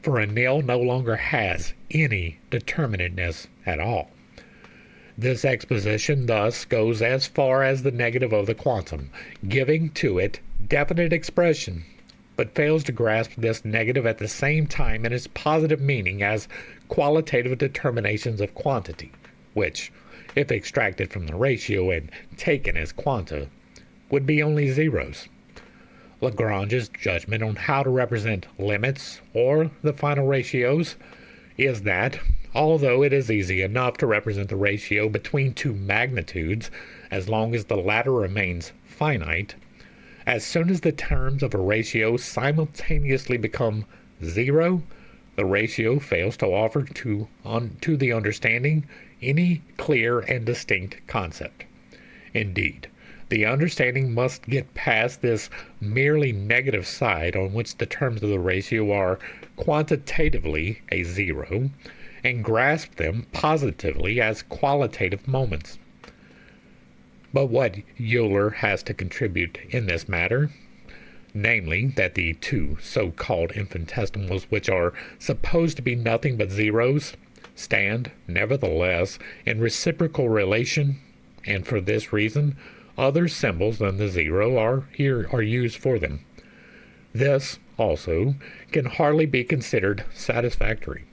for a nil no longer has any determinateness at all. This exposition thus goes as far as the negative of the quantum, giving to it definite expression, but fails to grasp this negative at the same time in its positive meaning as qualitative determinations of quantity, which, if extracted from the ratio and taken as quanta, would be only zeros. Lagrange's judgment on how to represent limits or the final ratios is that, although it is easy enough to represent the ratio between two magnitudes as long as the latter remains finite, as soon as the terms of a ratio simultaneously become zero, the ratio fails to offer to the understanding any clear and distinct concept. Indeed, the understanding must get past this merely negative side on which the terms of the ratio are quantitatively a zero, and grasp them positively as qualitative moments. But what Euler has to contribute in this matter, namely that the two so-called infinitesimals, which are supposed to be nothing but zeros, stand, nevertheless, in reciprocal relation, and for this reason, other symbols than the zero are used for them. This, also, can hardly be considered satisfactory.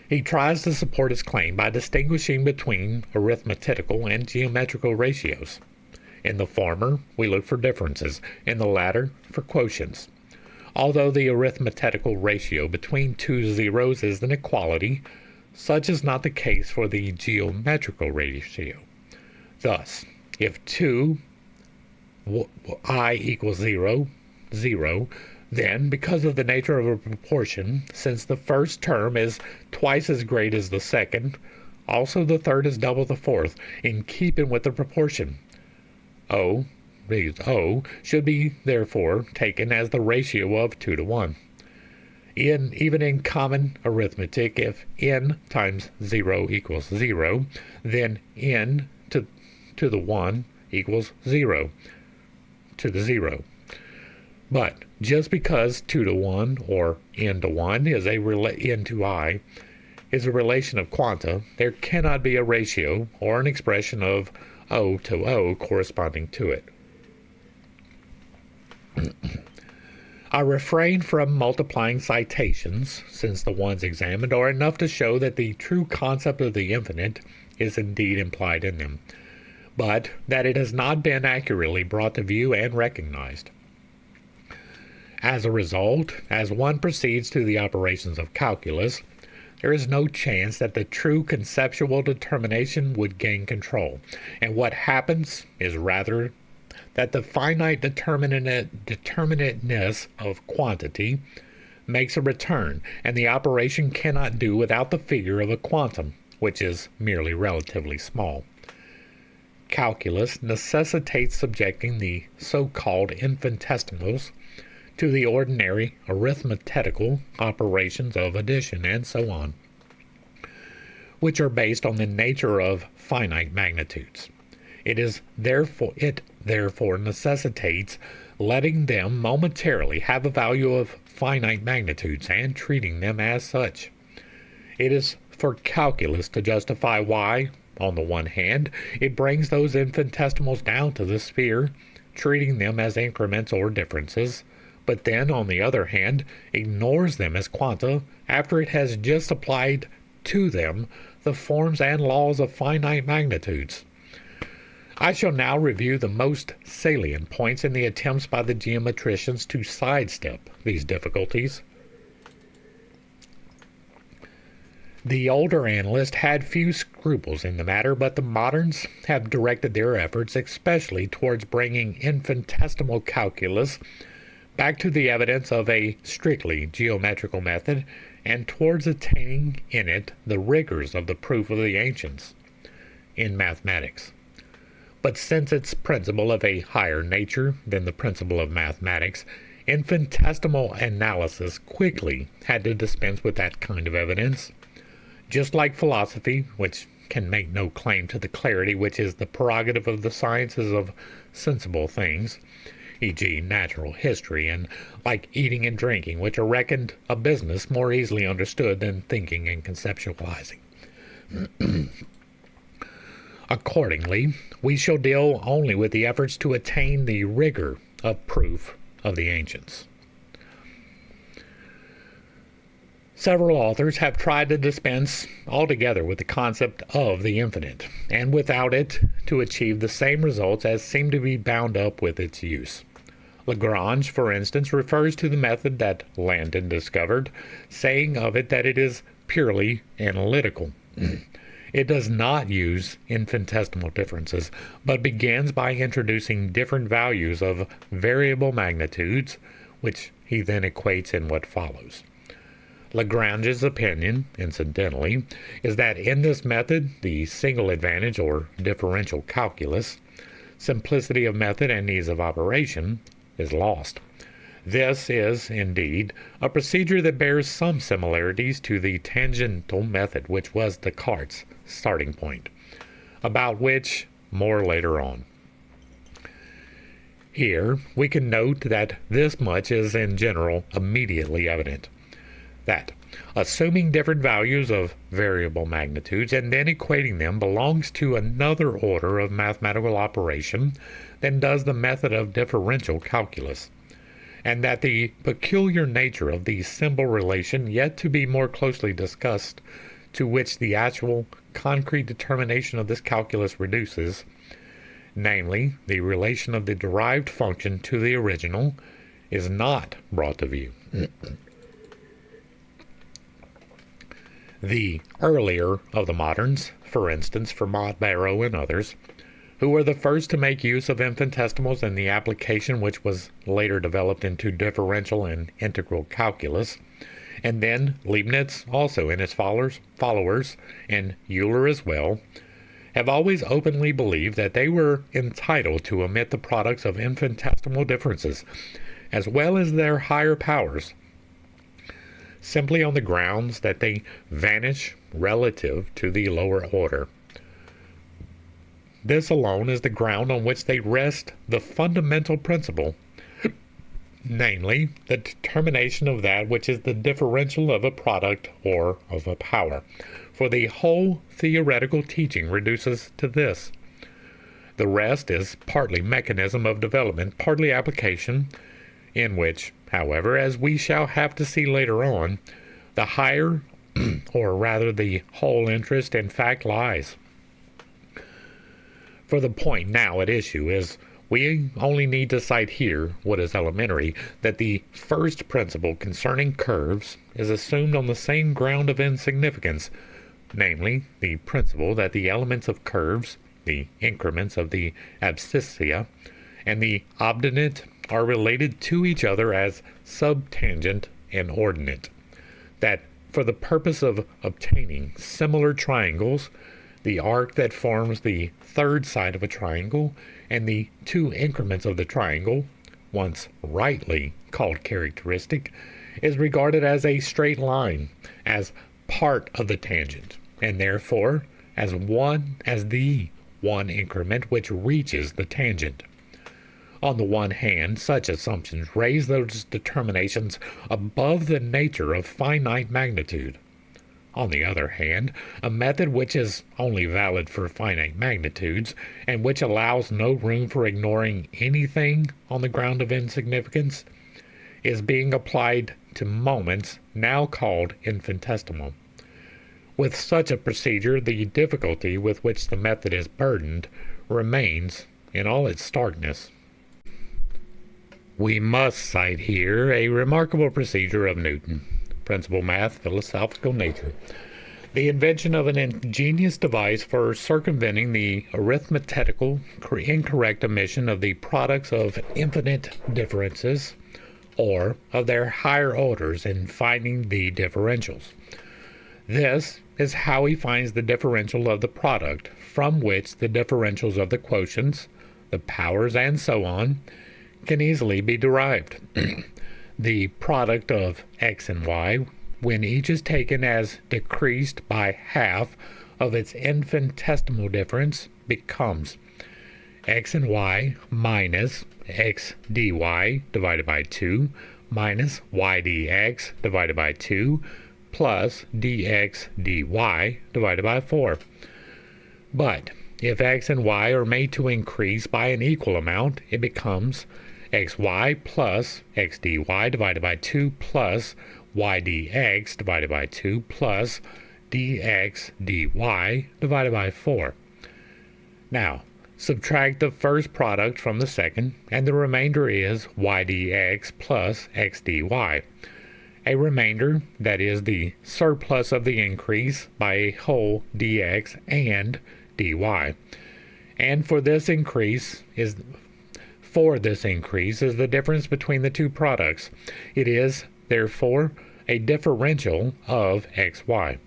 He tries to support his claim by distinguishing between arithmetical and geometrical ratios. In the former, we look for differences, in the latter, for quotients. Although the arithmetical ratio between two zeros is an equality, such is not the case for the geometrical ratio. Thus, if 2i equals 0, then, because of the nature of a proportion, since the first term is twice as great as the second, also the third is double the fourth, in keeping with the proportion. O should be therefore taken as the ratio of 2 to 1. Even in common arithmetic, if n times 0 equals 0, then n to the 1 equals 0 to the 0. But just because 2 to 1 or n to 1 is n to I is a relation of quanta, there cannot be a ratio or an expression of O to O corresponding to it. I refrain from multiplying citations, since the ones examined are enough to show that the true concept of the infinite is indeed implied in them, but that it has not been accurately brought to view and recognized. As a result, as one proceeds to the operations of calculus, there is no chance that the true conceptual determination would gain control, and what happens is rather that the finite determinateness of quantity makes a return, and the operation cannot do without the figure of a quantum, which is merely relatively small. Calculus necessitates subjecting the so-called infinitesimals to the ordinary arithmetical operations of addition and so on, which are based on the nature of finite magnitudes. It therefore necessitates letting them momentarily have a value of finite magnitudes and treating them as such. It is for calculus to justify why, on the one hand, it brings those infinitesimals down to the sphere, treating them as increments or differences, but then, on the other hand, ignores them as quanta after it has just applied to them the forms and laws of finite magnitudes. I shall now review the most salient points in the attempts by the geometricians to sidestep these difficulties. The older analysts had few scruples in the matter, but the moderns have directed their efforts especially towards bringing infinitesimal calculus back to the evidence of a strictly geometrical method, and towards attaining in it the rigors of the proof of the ancients in mathematics. But since its principle of a higher nature than the principle of mathematics, infinitesimal analysis quickly had to dispense with that kind of evidence. Just like philosophy, which can make no claim to the clarity which is the prerogative of the sciences of sensible things, e.g. natural history, and like eating and drinking, which are reckoned a business more easily understood than thinking and conceptualizing. Accordingly, we shall deal only with the efforts to attain the rigor of proof of the ancients. Several authors have tried to dispense altogether with the concept of the infinite, and without it to achieve the same results as seem to be bound up with its use. Lagrange, for instance, refers to the method that Landon discovered, saying of it that it is purely analytical. It does not use infinitesimal differences, but begins by introducing different values of variable magnitudes, which he then equates in what follows. Lagrange's opinion, incidentally, is that in this method, the single advantage or differential calculus, simplicity of method and ease of operation, is lost. This is, indeed, a procedure that bears some similarities to the tangential method, which was Descartes' starting point, about which more later on. Here, we can note that this much is in general immediately evident. That, assuming different values of variable magnitudes and then equating them belongs to another order of mathematical operation than does the method of differential calculus, and that the peculiar nature of the symbol relation yet to be more closely discussed, to which the actual concrete determination of this calculus reduces, namely the relation of the derived function to the original, is not brought to view. The earlier of the moderns, for instance, Fermat, Barrow, and others, who were the first to make use of infinitesimals in the application which was later developed into differential and integral calculus, and then Leibniz also and his followers, and Euler as well, have always openly believed that they were entitled to omit the products of infinitesimal differences, as well as their higher powers, simply on the grounds that they vanish relative to the lower order. This alone is the ground on which they rest the fundamental principle, namely, the determination of that which is the differential of a product or of a power. For the whole theoretical teaching reduces to this. The rest is partly mechanism of development, partly application, in which, however, as we shall have to see later on, the higher, or rather the whole interest in fact lies. For the point now at issue is, we only need to cite here what is elementary, that the first principle concerning curves is assumed on the same ground of insignificance, namely, the principle that the elements of curves, the increments of the abscissa, and the obtundent are related to each other as subtangent and ordinate, that for the purpose of obtaining similar triangles, the arc that forms the third side of a triangle and the two increments of the triangle, once rightly called characteristic, is regarded as a straight line, as part of the tangent, and therefore as the one increment which reaches the tangent. On the one hand, such assumptions raise those determinations above the nature of finite magnitude. On the other hand, a method which is only valid for finite magnitudes, and which allows no room for ignoring anything on the ground of insignificance, is being applied to moments now called infinitesimal. With such a procedure, the difficulty with which the method is burdened remains in all its starkness. We must cite here a remarkable procedure of Newton, Principal Math, Philosophical Nature, the invention of an ingenious device for circumventing the arithmetical incorrect omission of the products of infinite differences, or of their higher orders in finding the differentials. This is how he finds the differential of the product, from which the differentials of the quotients, the powers, and so on, can easily be derived. The product of x and y, when each is taken as decreased by half of its infinitesimal difference, becomes, x and y minus x dy divided by 2 minus y dx divided by 2 plus dx dy divided by 4. But if x and y are made to increase by an equal amount, it becomes xy plus x dy divided by 2 plus y dx divided by 2 plus dx dy divided by 4. Now, subtract the first product from the second, and the remainder is y dx plus x dy. A remainder that is the surplus of the increase by a whole dx and dy. And for this increase is the difference between the two products. It is, therefore, a differential of xy.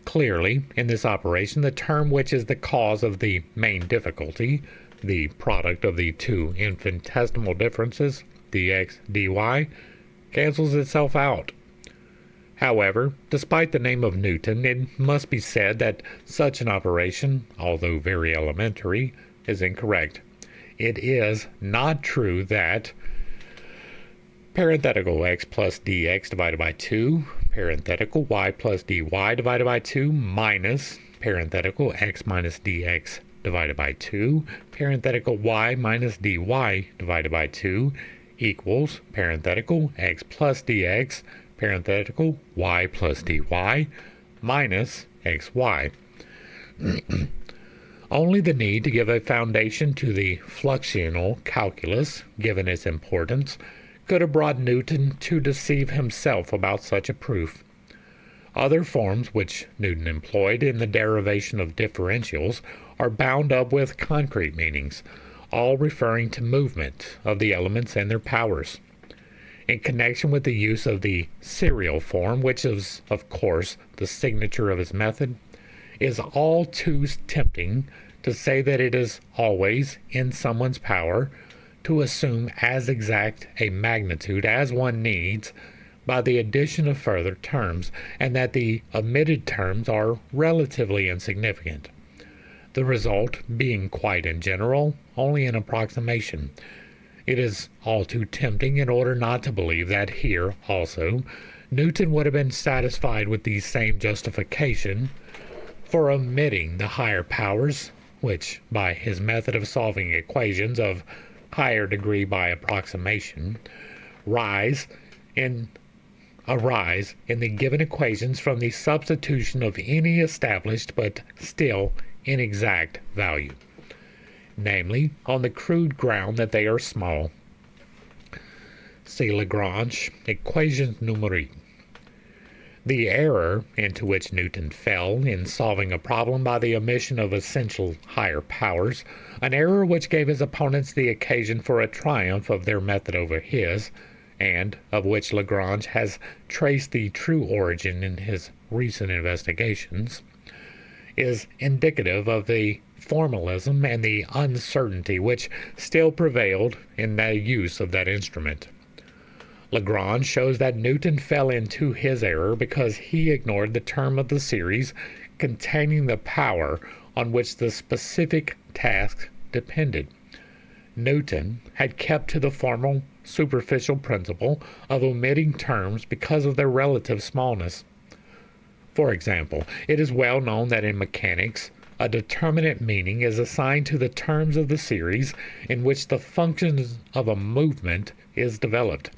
Clearly, in this operation, the term which is the cause of the main difficulty, the product of the two infinitesimal differences, dx, dy, cancels itself out. However, despite the name of Newton, it must be said that such an operation, although very elementary, is incorrect. It is not true that parenthetical x plus dx divided by 2, parenthetical y plus dy divided by 2 minus parenthetical x minus dx divided by 2, parenthetical y minus dy divided by 2 equals parenthetical x plus dx parenthetical y plus dy minus xy. Only the need to give a foundation to the fluxional calculus, given its importance, could have brought Newton to deceive himself about such a proof. Other forms which Newton employed in the derivation of differentials are bound up with concrete meanings, all referring to movement of the elements and their powers. In connection with the use of the serial form, which is, of course, the signature of his method, is all too tempting to say that it is always in someone's power to assume as exact a magnitude as one needs by the addition of further terms, and that the omitted terms are relatively insignificant, the result being quite in general only an approximation. It is all too tempting in order not to believe that here also Newton would have been satisfied with the same justification for omitting the higher powers, which, by his method of solving equations of higher degree by approximation, arise in the given equations from the substitution of any established but still inexact value, namely on the crude ground that they are small. See Lagrange, Equations numériques. The error into which Newton fell in solving a problem by the omission of essential higher powers, an error which gave his opponents the occasion for a triumph of their method over his, and of which Lagrange has traced the true origin in his recent investigations, is indicative of the formalism and the uncertainty which still prevailed in the use of that instrument. Lagrange shows that Newton fell into his error because he ignored the term of the series containing the power on which the specific task depended. Newton had kept to the formal, superficial principle of omitting terms because of their relative smallness. For example, it is well known that in mechanics, a determinate meaning is assigned to the terms of the series in which the function of a movement is developed,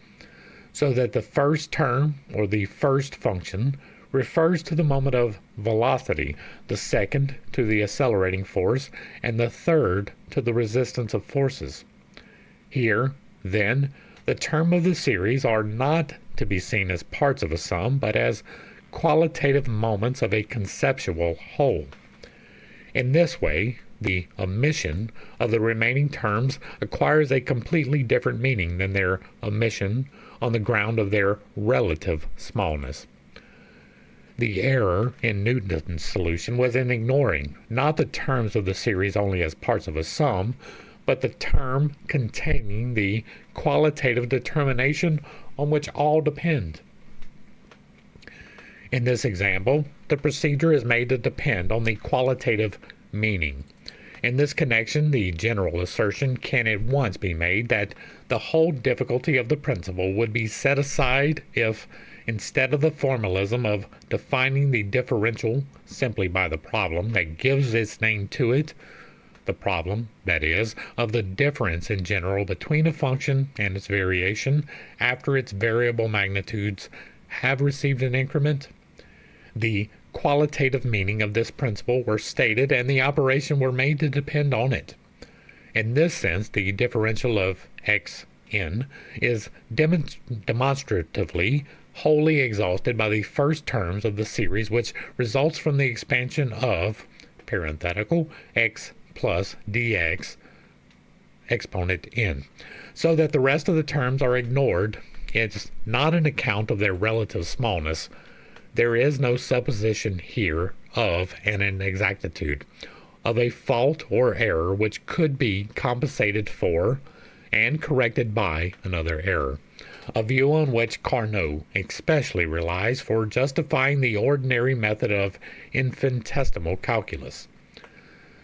so that the first term, or the first function, refers to the moment of velocity, the second to the accelerating force, and the third to the resistance of forces. Here, then, the term of the series are not to be seen as parts of a sum, but as qualitative moments of a conceptual whole. In this way, the omission of the remaining terms acquires a completely different meaning than their omission on the ground of their relative smallness. The error in Newton's solution was in ignoring not the terms of the series only as parts of a sum, but the term containing the qualitative determination on which all depend. In this example, the procedure is made to depend on the qualitative meaning, In this connection, the general assertion can at once be made that the whole difficulty of the principle would be set aside if, instead of the formalism of defining the differential simply by the problem that gives its name to it, the problem, that is, of the difference in general between a function and its variation after its variable magnitudes have received an increment, the qualitative meaning of this principle were stated and the operation were made to depend on it. In this sense, the differential of xn is demonstratively wholly exhausted by the first terms of the series, which results from the expansion of parenthetical x plus dx exponent n, so that the rest of the terms are ignored. It's not an account of their relative smallness. There is no supposition here of an inexactitude, of a fault or error which could be compensated for and corrected by another error, a view on which Carnot especially relies for justifying the ordinary method of infinitesimal calculus.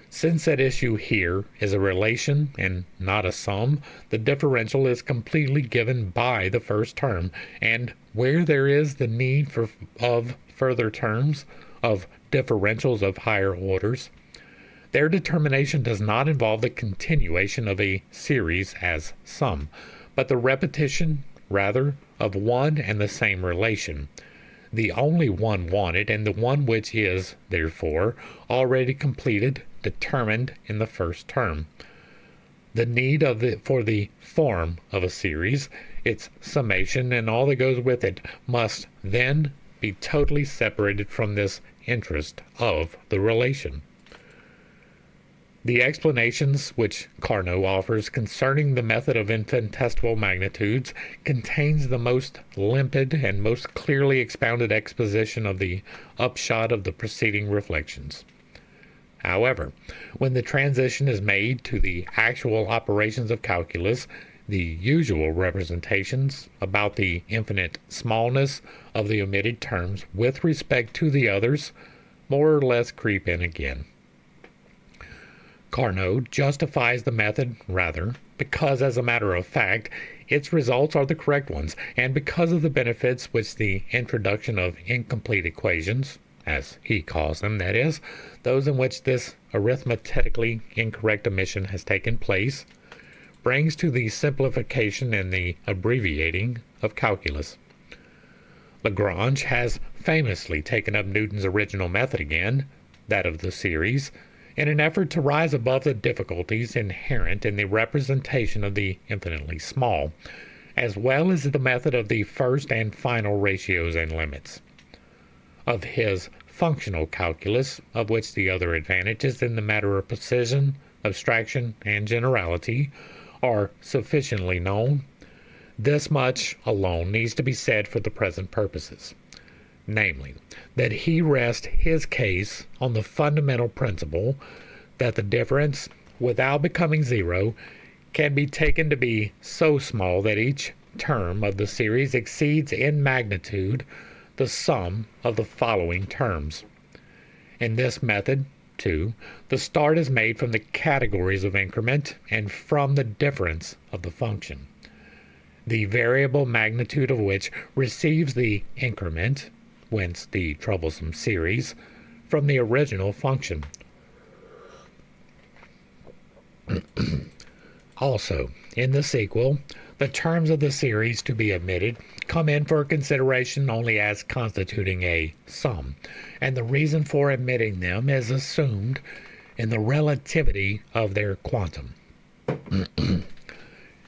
Since at issue here is a relation and not a sum, the differential is completely given by the first term, and where there is the need of further terms, of differentials of higher orders, their determination does not involve the continuation of a series as sum, but the repetition, rather, of one and the same relation, the only one wanted and the one which is, therefore, already completed, determined in the first term. The need for the form of a series, its summation, and all that goes with it, must then be totally separated from this interest of the relation. The explanations which Carnot offers concerning the method of infinitesimal magnitudes contains the most limpid and most clearly expounded exposition of the upshot of the preceding reflections. However, when the transition is made to the actual operations of calculus, the usual representations about the infinite smallness of the omitted terms with respect to the others more or less creep in again. Carnot justifies the method rather because, as a matter of fact, its results are the correct ones, and because of the benefits which the introduction of incomplete equations, as he calls them, that is, those in which this arithmetically incorrect omission has taken place, brings to the simplification and the abbreviating of calculus. Lagrange has famously taken up Newton's original method again, that of the series, in an effort to rise above the difficulties inherent in the representation of the infinitely small, as well as the method of the first and final ratios and limits. Of his functional calculus, of which the other advantages in the matter of precision, abstraction, and generality are sufficiently known, this much alone needs to be said for the present purposes, namely, that he rests his case on the fundamental principle that the difference, without becoming zero, can be taken to be so small that each term of the series exceeds in magnitude the sum of the following terms. In this method, too, the start is made from the categories of increment and from the difference of the function, the variable magnitude of which receives the increment, whence the troublesome series, from the original function. Also, in the sequel, the terms of the series to be omitted come in for consideration only as constituting a sum, and the reason for omitting them is assumed in the relativity of their quantum.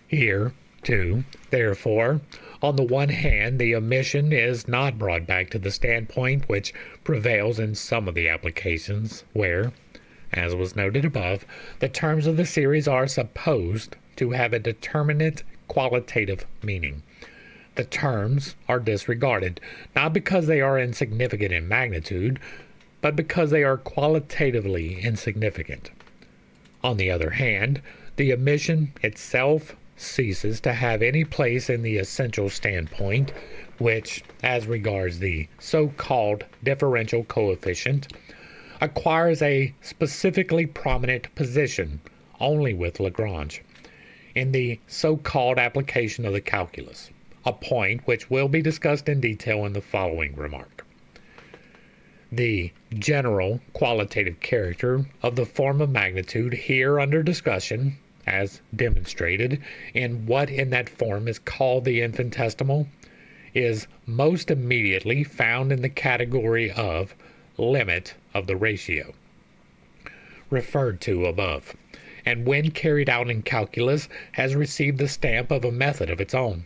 Here, too, therefore, on the one hand, the omission is not brought back to the standpoint which prevails in some of the applications where, as was noted above, the terms of the series are supposed to have a determinate qualitative meaning. The terms are disregarded, not because they are insignificant in magnitude, but because they are qualitatively insignificant. On the other hand, the omission itself ceases to have any place in the essential standpoint, which, as regards the so-called differential coefficient, acquires a specifically prominent position only with Lagrange in the so-called application of the calculus, a point which will be discussed in detail in the following remark. The general qualitative character of the form of magnitude here under discussion, as demonstrated in what in that form is called the infinitesimal, is most immediately found in the category of limit of the ratio, referred to above, and when carried out in calculus has received the stamp of a method of its own.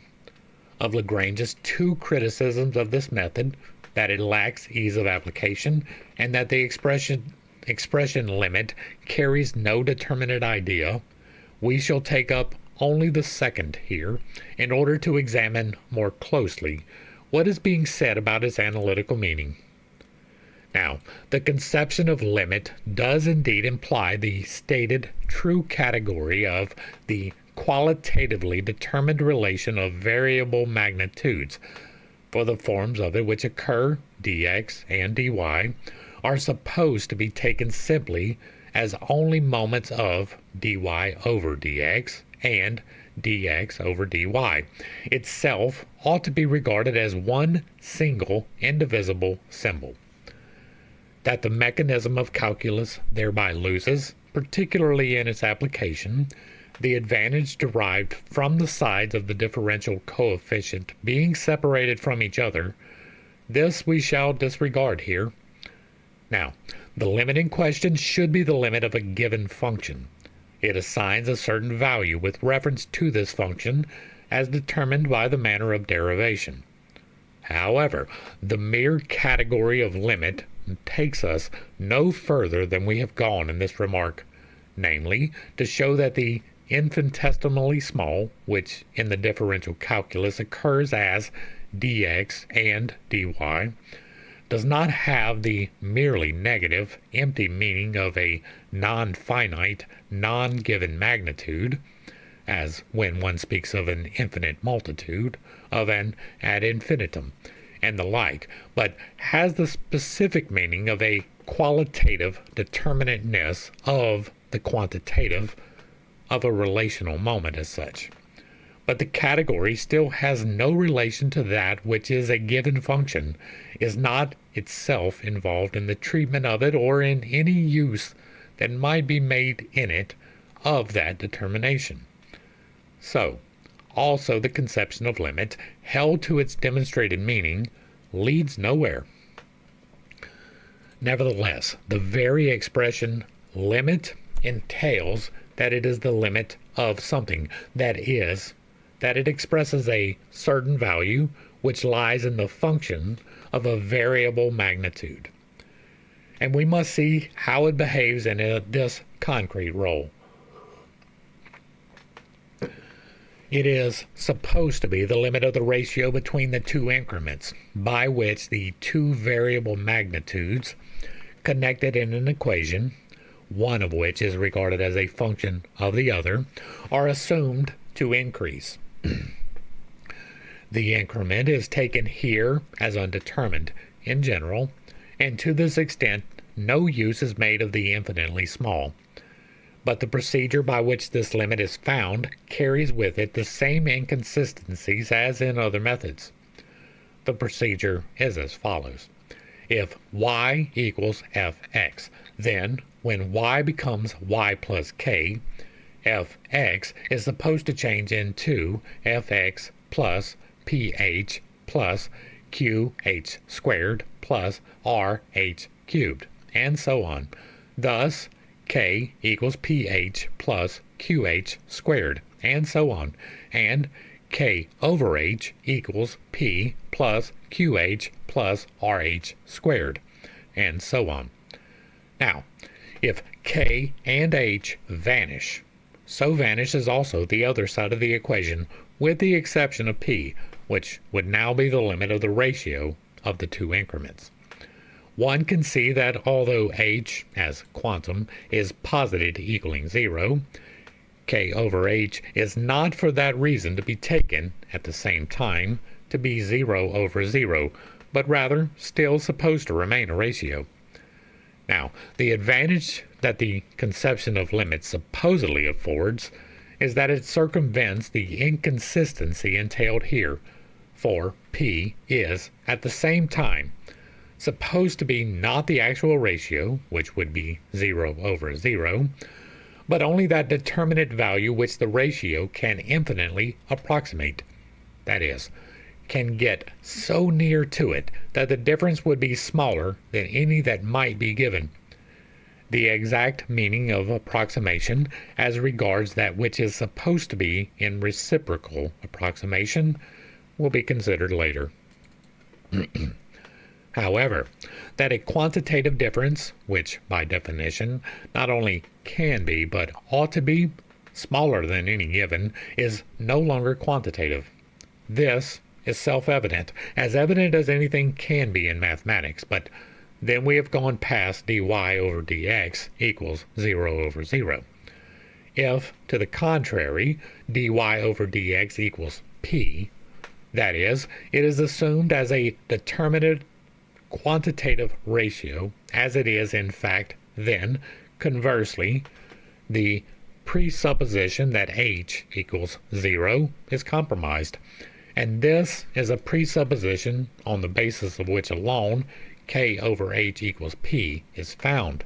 Of Lagrange's two criticisms of this method, that it lacks ease of application, and that the expression limit carries no determinate idea, we shall take up only the second here in order to examine more closely what is being said about its analytical meaning. Now, the conception of limit does indeed imply the stated true category of the qualitatively determined relation of variable magnitudes, for the forms of it which occur, dx and dy, are supposed to be taken simply as only moments of dy over dx and dx over dy. Itself ought to be regarded as one single indivisible symbol. That the mechanism of calculus thereby loses, particularly in its application, the advantage derived from the sides of the differential coefficient being separated from each other, this we shall disregard here. Now, the limit in question should be the limit of a given function. It assigns a certain value with reference to this function as determined by the manner of derivation. However, the mere category of limit takes us no further than we have gone in this remark, namely, to show that the infinitesimally small, which in the differential calculus occurs as dx and dy, does not have the merely negative, empty meaning of a non-finite, non-given magnitude, as when one speaks of an infinite multitude, of an ad infinitum, and the like, but has the specific meaning of a qualitative determinateness of the quantitative of a relational moment as such. But the category still has no relation to that which is a given function, is not itself involved in the treatment of it or in any use that might be made in it of that determination. So, also the conception of limit, held to its demonstrated meaning, leads nowhere. Nevertheless, the very expression limit entails that it is the limit of something, that is, that it expresses a certain value which lies in the function of a variable magnitude. And we must see how it behaves in this concrete role. It is supposed to be the limit of the ratio between the two increments, by which the two variable magnitudes connected in an equation, one of which is regarded as a function of the other, are assumed to increase. The increment is taken here as undetermined in general, and to this extent no use is made of the infinitely small. But the procedure by which this limit is found carries with it the same inconsistencies as in other methods. The procedure is as follows. If y equals fx, then when y becomes y plus k, fx is supposed to change into fx plus ph plus qh squared plus rh cubed, and so on. Thus, k equals ph plus qh squared, and so on, and k over h equals p plus qh plus rh squared, and so on. Now, if k and h vanish, so vanishes also the other side of the equation, with the exception of p, which would now be the limit of the ratio of the two increments. One can see that although h, as quantum, is posited equaling 0, k over h is not for that reason to be taken, at the same time, to be 0 over 0, but rather still supposed to remain a ratio. Now, the advantage that the conception of limits supposedly affords is that it circumvents the inconsistency entailed here, for P is, at the same time, supposed to be not the actual ratio, which would be 0 over 0, but only that determinate value which the ratio can infinitely approximate. That is, can get so near to it that the difference would be smaller than any that might be given. The exact meaning of approximation as regards that which is supposed to be in reciprocal approximation will be considered later. However, that a quantitative difference, which by definition not only can be but ought to be smaller than any given, is no longer quantitative. This is self-evident, as evident as anything can be in mathematics, but then we have gone past dy over dx equals 0 over 0. If, to the contrary, dy over dx equals p, that is, it is assumed as a determinate quantitative ratio, as it is in fact, then, conversely, the presupposition that h equals 0 is compromised, and this is a presupposition on the basis of which alone k over h equals p is found.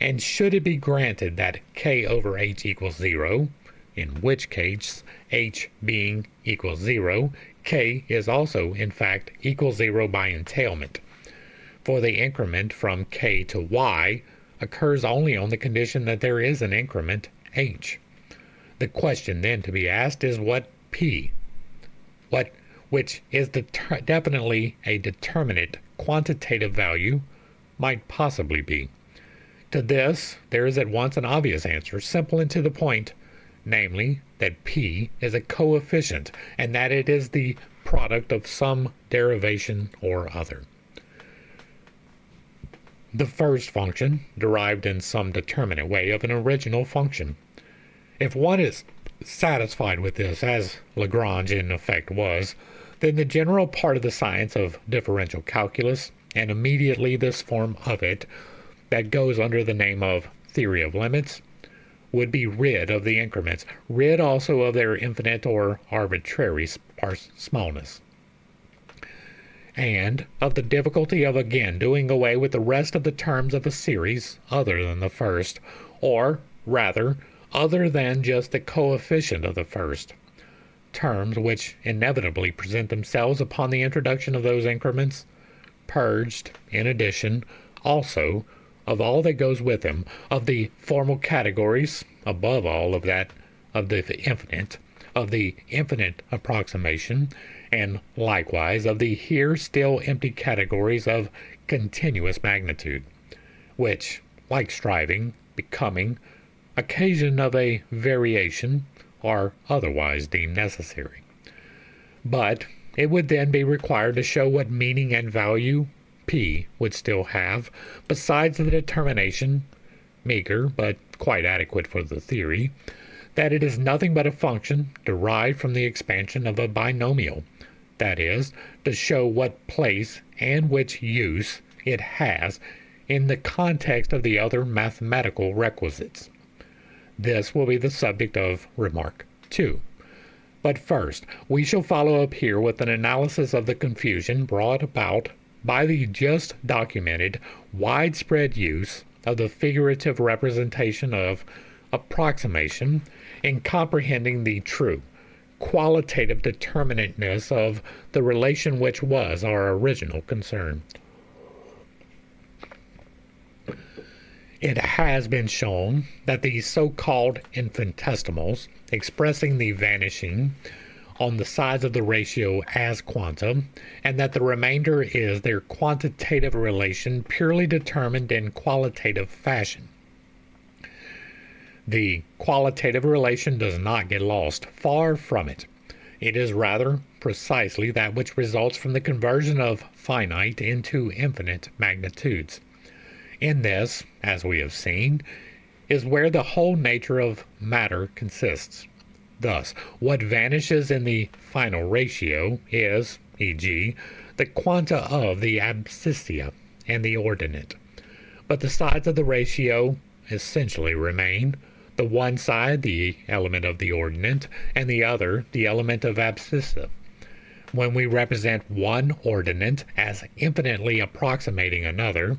And should it be granted that k over h equals 0, in which case h being equals 0, k is also in fact equals 0 by entailment, for the increment from k to y occurs only on the condition that there is an increment h. The question then to be asked is what p, which is definitely a determinate quantitative value, might possibly be. To this there is at once an obvious answer, simple and to the point, namely that p is a coefficient and that it is the product of some derivation or other. The first function derived in some determinate way of an original function. If one is satisfied with this, as Lagrange in effect was, then the general part of the science of differential calculus, and immediately this form of it that goes under the name of theory of limits, would be rid of the increments, rid also of their infinite or arbitrary smallness, and of the difficulty of again doing away with the rest of the terms of a series other than the first, or rather other than just the coefficient of the first, terms which inevitably present themselves upon the introduction of those increments, purged, in addition, also, of all that goes with them, of the formal categories, above all of that, of the infinite approximation, and likewise of the here still empty categories of continuous magnitude, which, like striving, becoming, occasion of a variation, are otherwise deemed necessary. But it would then be required to show what meaning and value p would still have, besides the determination, meager but quite adequate for the theory, that it is nothing but a function derived from the expansion of a binomial, that is, to show what place and which use it has in the context of the other mathematical requisites. This will be the subject of Remark 2. But first, we shall follow up here with an analysis of the confusion brought about by the just documented widespread use of the figurative representation of approximation in comprehending the true qualitative determinateness of the relation which was our original concern. It has been shown that the so-called infinitesimals, expressing the vanishing on the sides of the ratio as quantum, and that the remainder is their quantitative relation purely determined in qualitative fashion. The qualitative relation does not get lost, far from it. It is rather precisely that which results from the conversion of finite into infinite magnitudes. In this, as we have seen, is where the whole nature of matter consists. Thus, what vanishes in the final ratio is, e.g., the quanta of the abscissa and the ordinate. but the sides of the ratio essentially remain. The one side, the element of the ordinate, and the other, the element of abscissa. When we represent one ordinate as infinitely approximating another,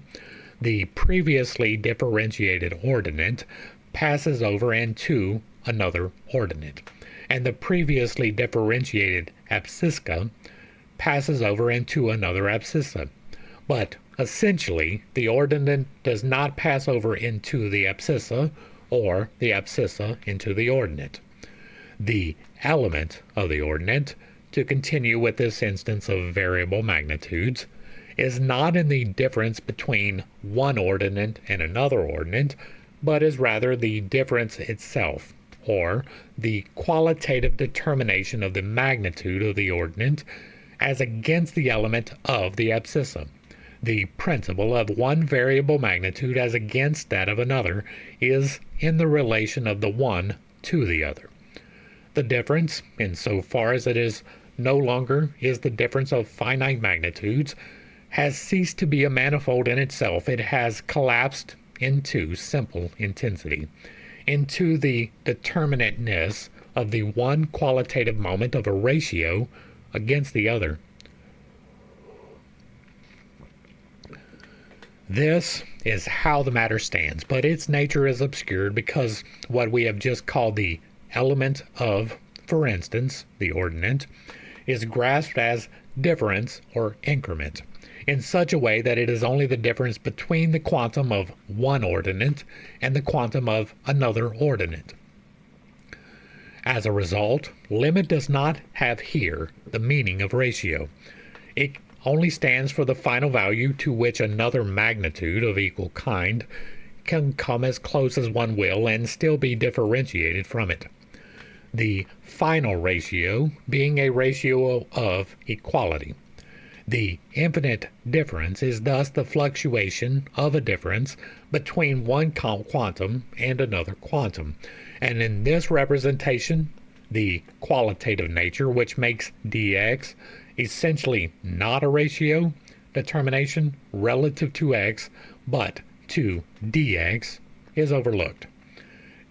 the previously differentiated ordinate passes over into another ordinate, and the previously differentiated abscissa passes over into another abscissa. But essentially, the ordinate does not pass over into the abscissa or the abscissa into the ordinate. The element of the ordinate, to continue with this instance of variable magnitudes, is not in the difference between one ordinate and another ordinate, but is rather the difference itself, or the qualitative determination of the magnitude of the ordinate as against the element of the abscissa. The principle of one variable magnitude as against that of another is in the relation of the one to the other. The difference, insofar as it is no longer is the difference of finite magnitudes, has ceased to be a manifold in itself. It has collapsed into simple intensity, into the determinateness of the one qualitative moment of a ratio against the other. This is how the matter stands, but its nature is obscured because what we have just called the element of, for instance, the ordinate, is grasped as difference or increment, in such a way that it is only the difference between the quantum of one ordinate and the quantum of another ordinate. As a result, limit does not have here the meaning of ratio. It only stands for the final value to which another magnitude of equal kind can come as close as one will and still be differentiated from it. The final ratio being a ratio of equality. The infinite difference is thus the fluctuation of a difference between one quantum and another quantum, and in this representation, the qualitative nature which makes dx essentially not a ratio determination relative to x, but to dx, is overlooked.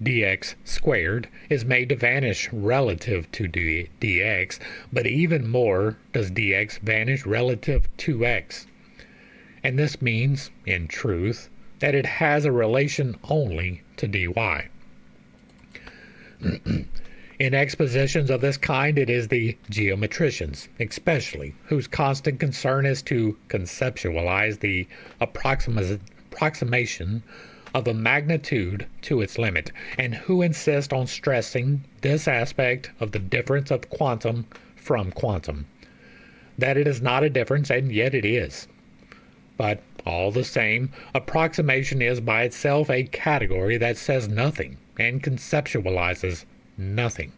Dx squared is made to vanish relative to dx, but even more does dx vanish relative to x. And this means, in truth, that it has a relation only to dy. In expositions of this kind, it is the geometricians, especially, whose constant concern is to conceptualize the approximation of a magnitude to its limit, and who insist on stressing this aspect of the difference of quantum from quantum, that it is not a difference, and yet it is. But all the same, approximation is by itself a category that says nothing and conceptualizes nothing.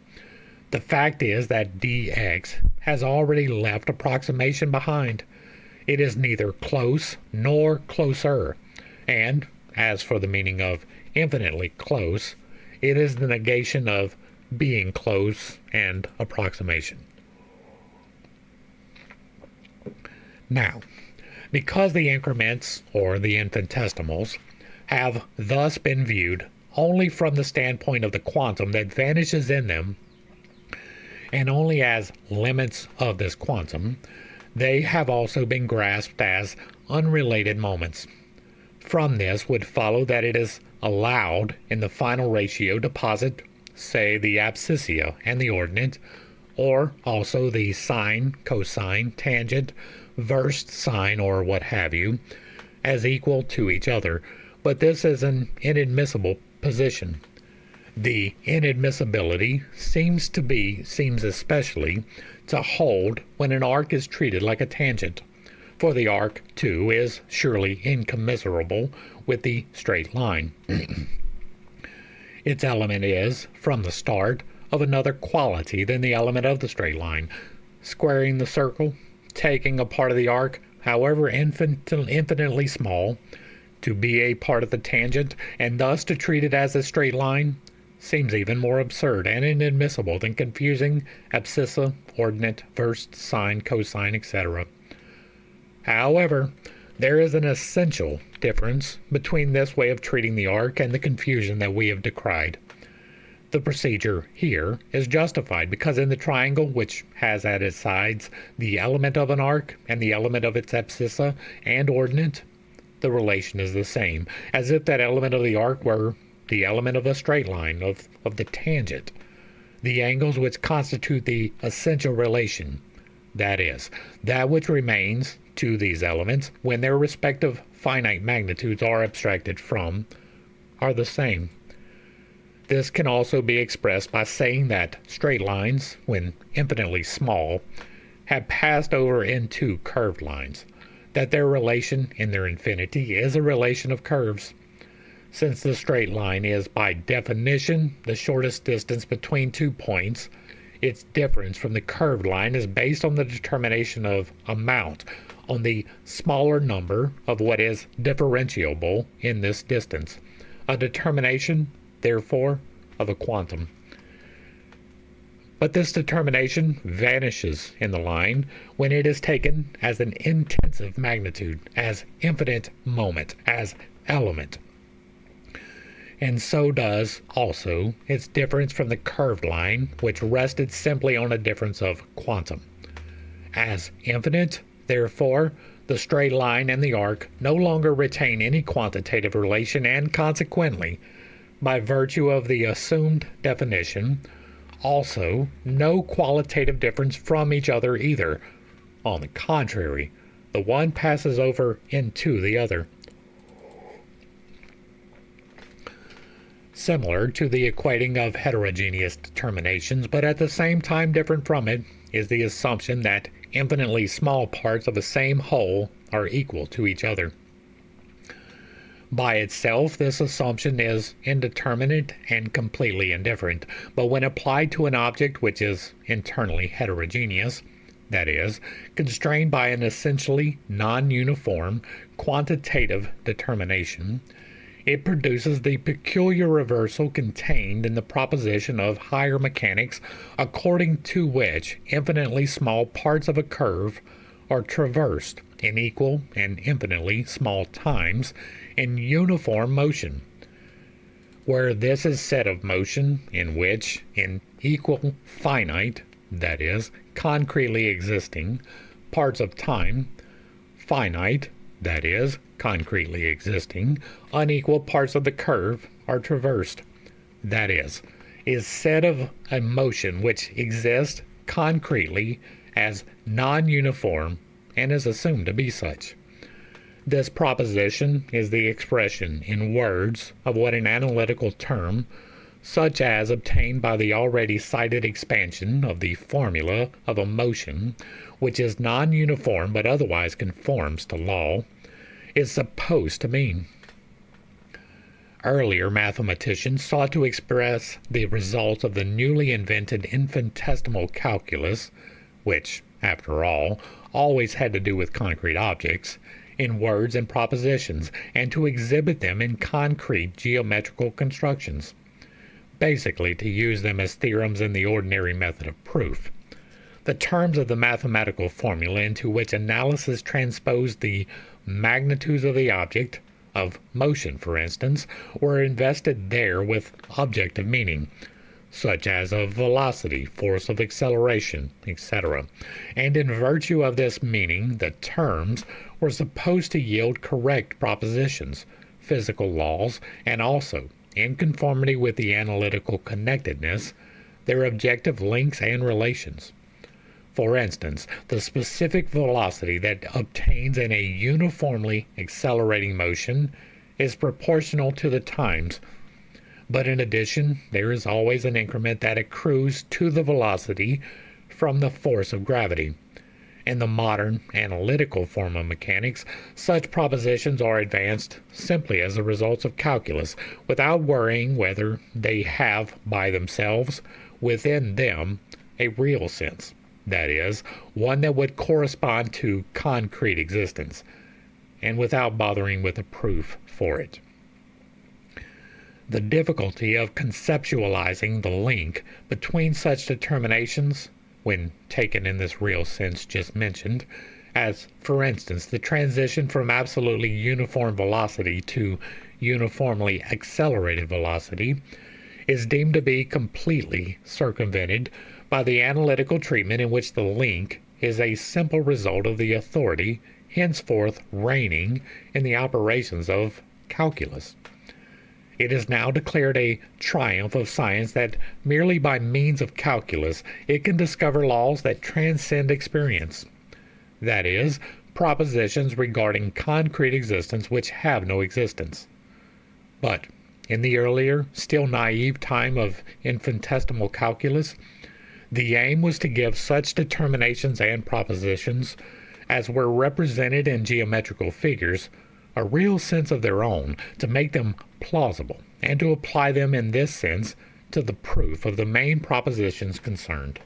The fact is that dx has already left approximation behind. It is neither close nor closer, and as for the meaning of infinitely close, it is the negation of being close and approximation. Now, because the increments, or the infinitesimals, have thus been viewed only from the standpoint of the quantum that vanishes in them, and only as limits of this quantum, they have also been grasped as unrelated moments. From this would follow that it is allowed in the final ratio to posit, say, the abscissa and the ordinate, or also the sine, cosine, tangent, versed sine, or what have you, as equal to each other, but this is an inadmissible position. The inadmissibility seems especially to hold when an arc is treated like a tangent, for the arc, too, is surely incommensurable with the straight line. Its element is, from the start, of another quality than the element of the straight line. Squaring the circle, taking a part of the arc, however infinitely small, to be a part of the tangent, and thus to treat it as a straight line, seems even more absurd and inadmissible than confusing abscissa, ordinate, versed, sine, cosine, etc. However, There is an essential difference between this way of treating the arc and the confusion that we have decried. The procedure here is justified because in the triangle, which has at its sides the element of an arc and the element of its abscissa and ordinate, the relation is the same, as if that element of the arc were the element of a straight line, of the tangent, the angles which constitute the essential relation, that is, that which remains to these elements when their respective finite magnitudes are abstracted from, are the same. This can also be expressed by saying that straight lines, when infinitely small, have passed over into curved lines, that their relation in their infinity is a relation of curves. Since the straight line is by definition the shortest distance between 2 points, its difference from the curved line is based on the determination of amount on the smaller number of what is differentiable in this distance, a determination, therefore, of a quantum. But this determination vanishes in the line when it is taken as an intensive magnitude, as infinite moment, as element. And so does also its difference from the curved line, which rested simply on a difference of quantum. As infinite, therefore, the straight line and the arc no longer retain any quantitative relation, and consequently, by virtue of the assumed definition, also no qualitative difference from each other either. On the contrary, the one passes over into the other. Similar to the equating of heterogeneous determinations, but at the same time different from it, is the assumption that infinitely small parts of the same whole are equal to each other. By itself, this assumption is indeterminate and completely indifferent, but when applied to an object which is internally heterogeneous, that is, constrained by an essentially non-uniform quantitative determination, it produces the peculiar reversal contained in the proposition of higher mechanics, according to which infinitely small parts of a curve are traversed in equal and infinitely small times in uniform motion, where this is said of motion in which, in equal finite, that is, concretely existing, parts of time, finite, that is, concretely existing, unequal parts of the curve are traversed, that is said of a motion which exists concretely as non-uniform and is assumed to be such. This proposition is the expression in words of what an analytical term, such as obtained by the already cited expansion of the formula of a motion which is non-uniform but otherwise conforms to law, is supposed to mean. Earlier mathematicians sought to express the results of the newly invented infinitesimal calculus, which, after all, always had to do with concrete objects, in words and propositions, and to exhibit them in concrete geometrical constructions, basically to use them as theorems in the ordinary method of proof. The terms of the mathematical formula into which analysis transposed the magnitudes of the object, of motion for instance, were invested there with objective meaning, such as of velocity, force of acceleration, etc. And in virtue of this meaning, the terms were supposed to yield correct propositions, physical laws, and also, in conformity with the analytical connectedness, their objective links and relations. For instance, the specific velocity that obtains in a uniformly accelerating motion is proportional to the times, but in addition, there is always an increment that accrues to the velocity from the force of gravity. In the modern analytical form of mechanics, such propositions are advanced simply as the results of calculus, without worrying whether they have by themselves, within them, a real sense, that is, one that would correspond to concrete existence, and without bothering with a proof for it. The difficulty of conceptualizing the link between such determinations, when taken in this real sense just mentioned, as, for instance, the transition from absolutely uniform velocity to uniformly accelerated velocity, is deemed to be completely circumvented by the analytical treatment in which the link is a simple result of the authority henceforth reigning in the operations of calculus. It is now declared a triumph of science that merely by means of calculus it can discover laws that transcend experience. That is, propositions regarding concrete existence which have no existence. But in the earlier, still naive time of infinitesimal calculus, the aim was to give such determinations and propositions as were represented in geometrical figures a real sense of their own, to make them plausible, and to apply them in this sense to the proof of the main propositions concerned.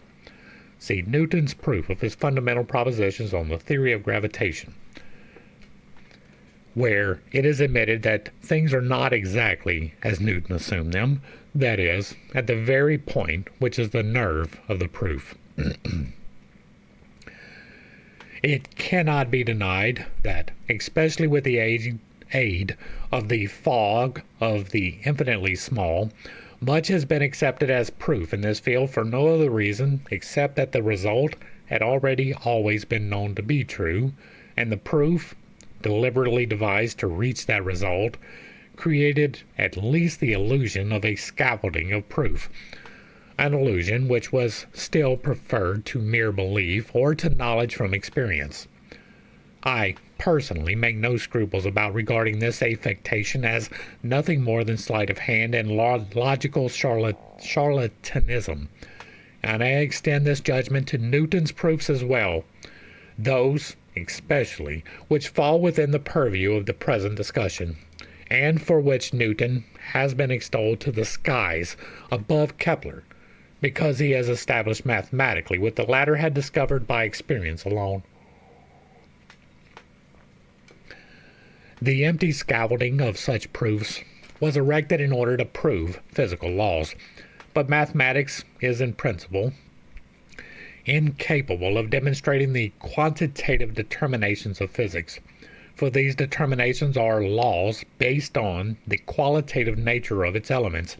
See Newton's proof of his fundamental propositions on the theory of gravitation, where it is admitted that things are not exactly as Newton assumed them, that is, at the very point which is the nerve of the proof. It cannot be denied that, especially with the aid of the fog of the infinitely small, much has been accepted as proof in this field for no other reason except that the result had already always been known to be true, and the proof, deliberately devised to reach that result, created at least the illusion of a scaffolding of proof, an illusion which was still preferred to mere belief or to knowledge from experience. I personally make no scruples about regarding this affectation as nothing more than sleight of hand and logical charlatanism, and I extend this judgment to Newton's proofs as well, those especially which fall within the purview of the present discussion, and for which Newton has been extolled to the skies above Kepler, because he has established mathematically what the latter had discovered by experience alone. The empty scaffolding of such proofs was erected in order to prove physical laws, but mathematics is in principle incapable of demonstrating the quantitative determinations of physics, for these determinations are laws based on the qualitative nature of its elements.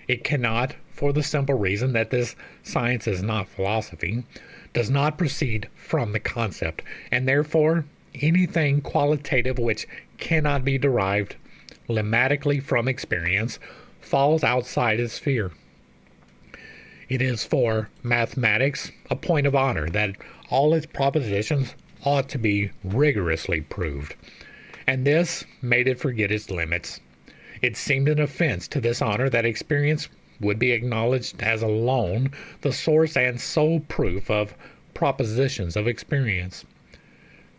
It cannot, for the simple reason that this science is not philosophy, does not proceed from the concept, and therefore anything qualitative which cannot be derived lemmatically from experience falls outside its sphere. It is for mathematics a point of honor that all its propositions ought to be rigorously proved, and this made it forget its limits. It seemed an offense to this honor that experience would be acknowledged as alone the source and sole proof of propositions of experience.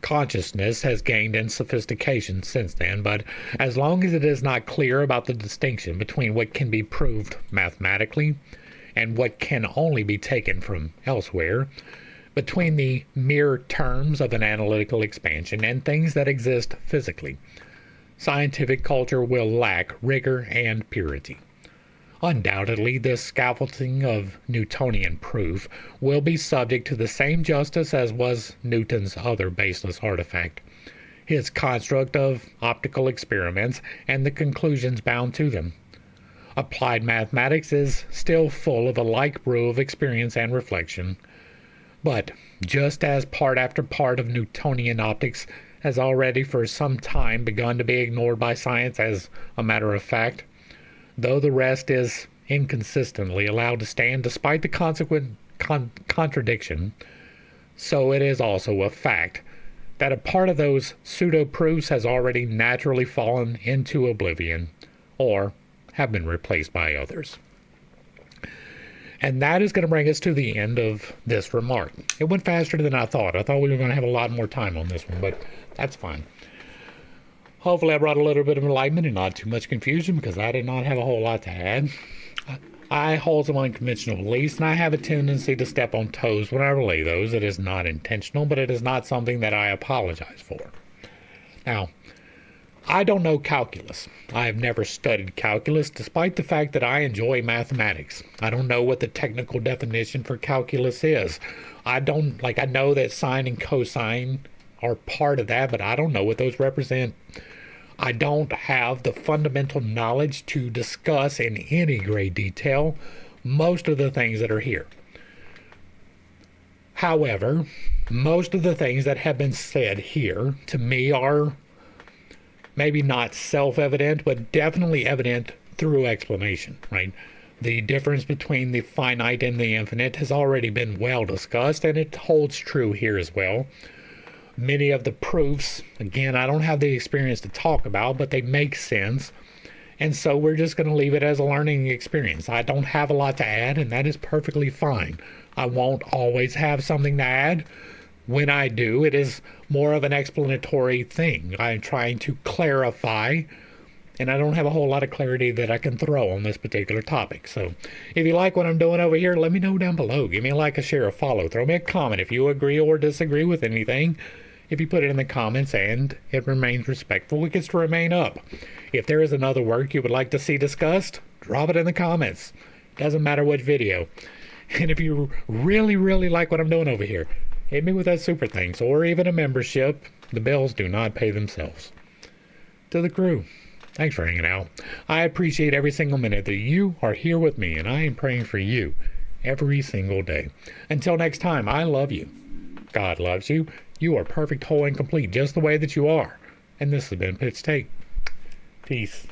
Consciousness has gained in sophistication since then, but as long as it is not clear about the distinction between what can be proved mathematically and what can only be taken from elsewhere, between the mere terms of an analytical expansion and things that exist physically, scientific culture will lack rigor and purity. Undoubtedly, this scaffolding of Newtonian proof will be subject to the same justice as was Newton's other baseless artifact, his construct of optical experiments and the conclusions bound to them. Applied mathematics is still full of a like brew of experience and reflection, but just as part after part of Newtonian optics has already for some time begun to be ignored by science as a matter of fact, though the rest is inconsistently allowed to stand despite the consequent contradiction, so it is also a fact that a part of those pseudo-proofs has already naturally fallen into oblivion, or have been replaced by others. And that is going to bring us to the end of this remark. It went faster than I thought. I thought we were going to have a lot more time on this one, but that's fine. Hopefully I brought a little bit of enlightenment and not too much confusion, because I did not have a whole lot to add. I hold some unconventional beliefs, and I have a tendency to step on toes when I relay those. It is not intentional, but it is not something that I apologize for. Now, I don't know calculus. I have never studied calculus, despite the fact that I enjoy mathematics. I don't know what the technical definition for calculus is. I know that sine and cosine are part of that, but I don't know what those represent. I don't have the fundamental knowledge to discuss in any great detail most of the things that are here. However, most of the things that have been said here to me are maybe not self-evident, but definitely evident through explanation, right? The difference between the finite and the infinite has already been well discussed, and it holds true here as well. Many of the proofs, again, I don't have the experience to talk about, but they make sense. And so we're just going to leave it as a learning experience. I don't have a lot to add, and that is perfectly fine. I won't always have something to add. When I do, it is more of an explanatory thing. I'm trying to clarify, and I don't have a whole lot of clarity that I can throw on this particular topic. So if you like what I'm doing over here, let me know down below. Give me a like, a share, a follow. Throw me a comment if you agree or disagree with anything. If you put it in the comments and it remains respectful, it gets to remain up. If there is another work you would like to see discussed, drop it in the comments. Doesn't matter what video. And if you really, really like what I'm doing over here, hit me with that super thanks or even a membership. The bills do not pay themselves. To the crew, thanks for hanging out. I appreciate every single minute that you are here with me, and I am praying for you every single day. Until next time, I love you. God loves you. You are perfect, whole, and complete just the way that you are. And this has been Pitt's Take. Peace.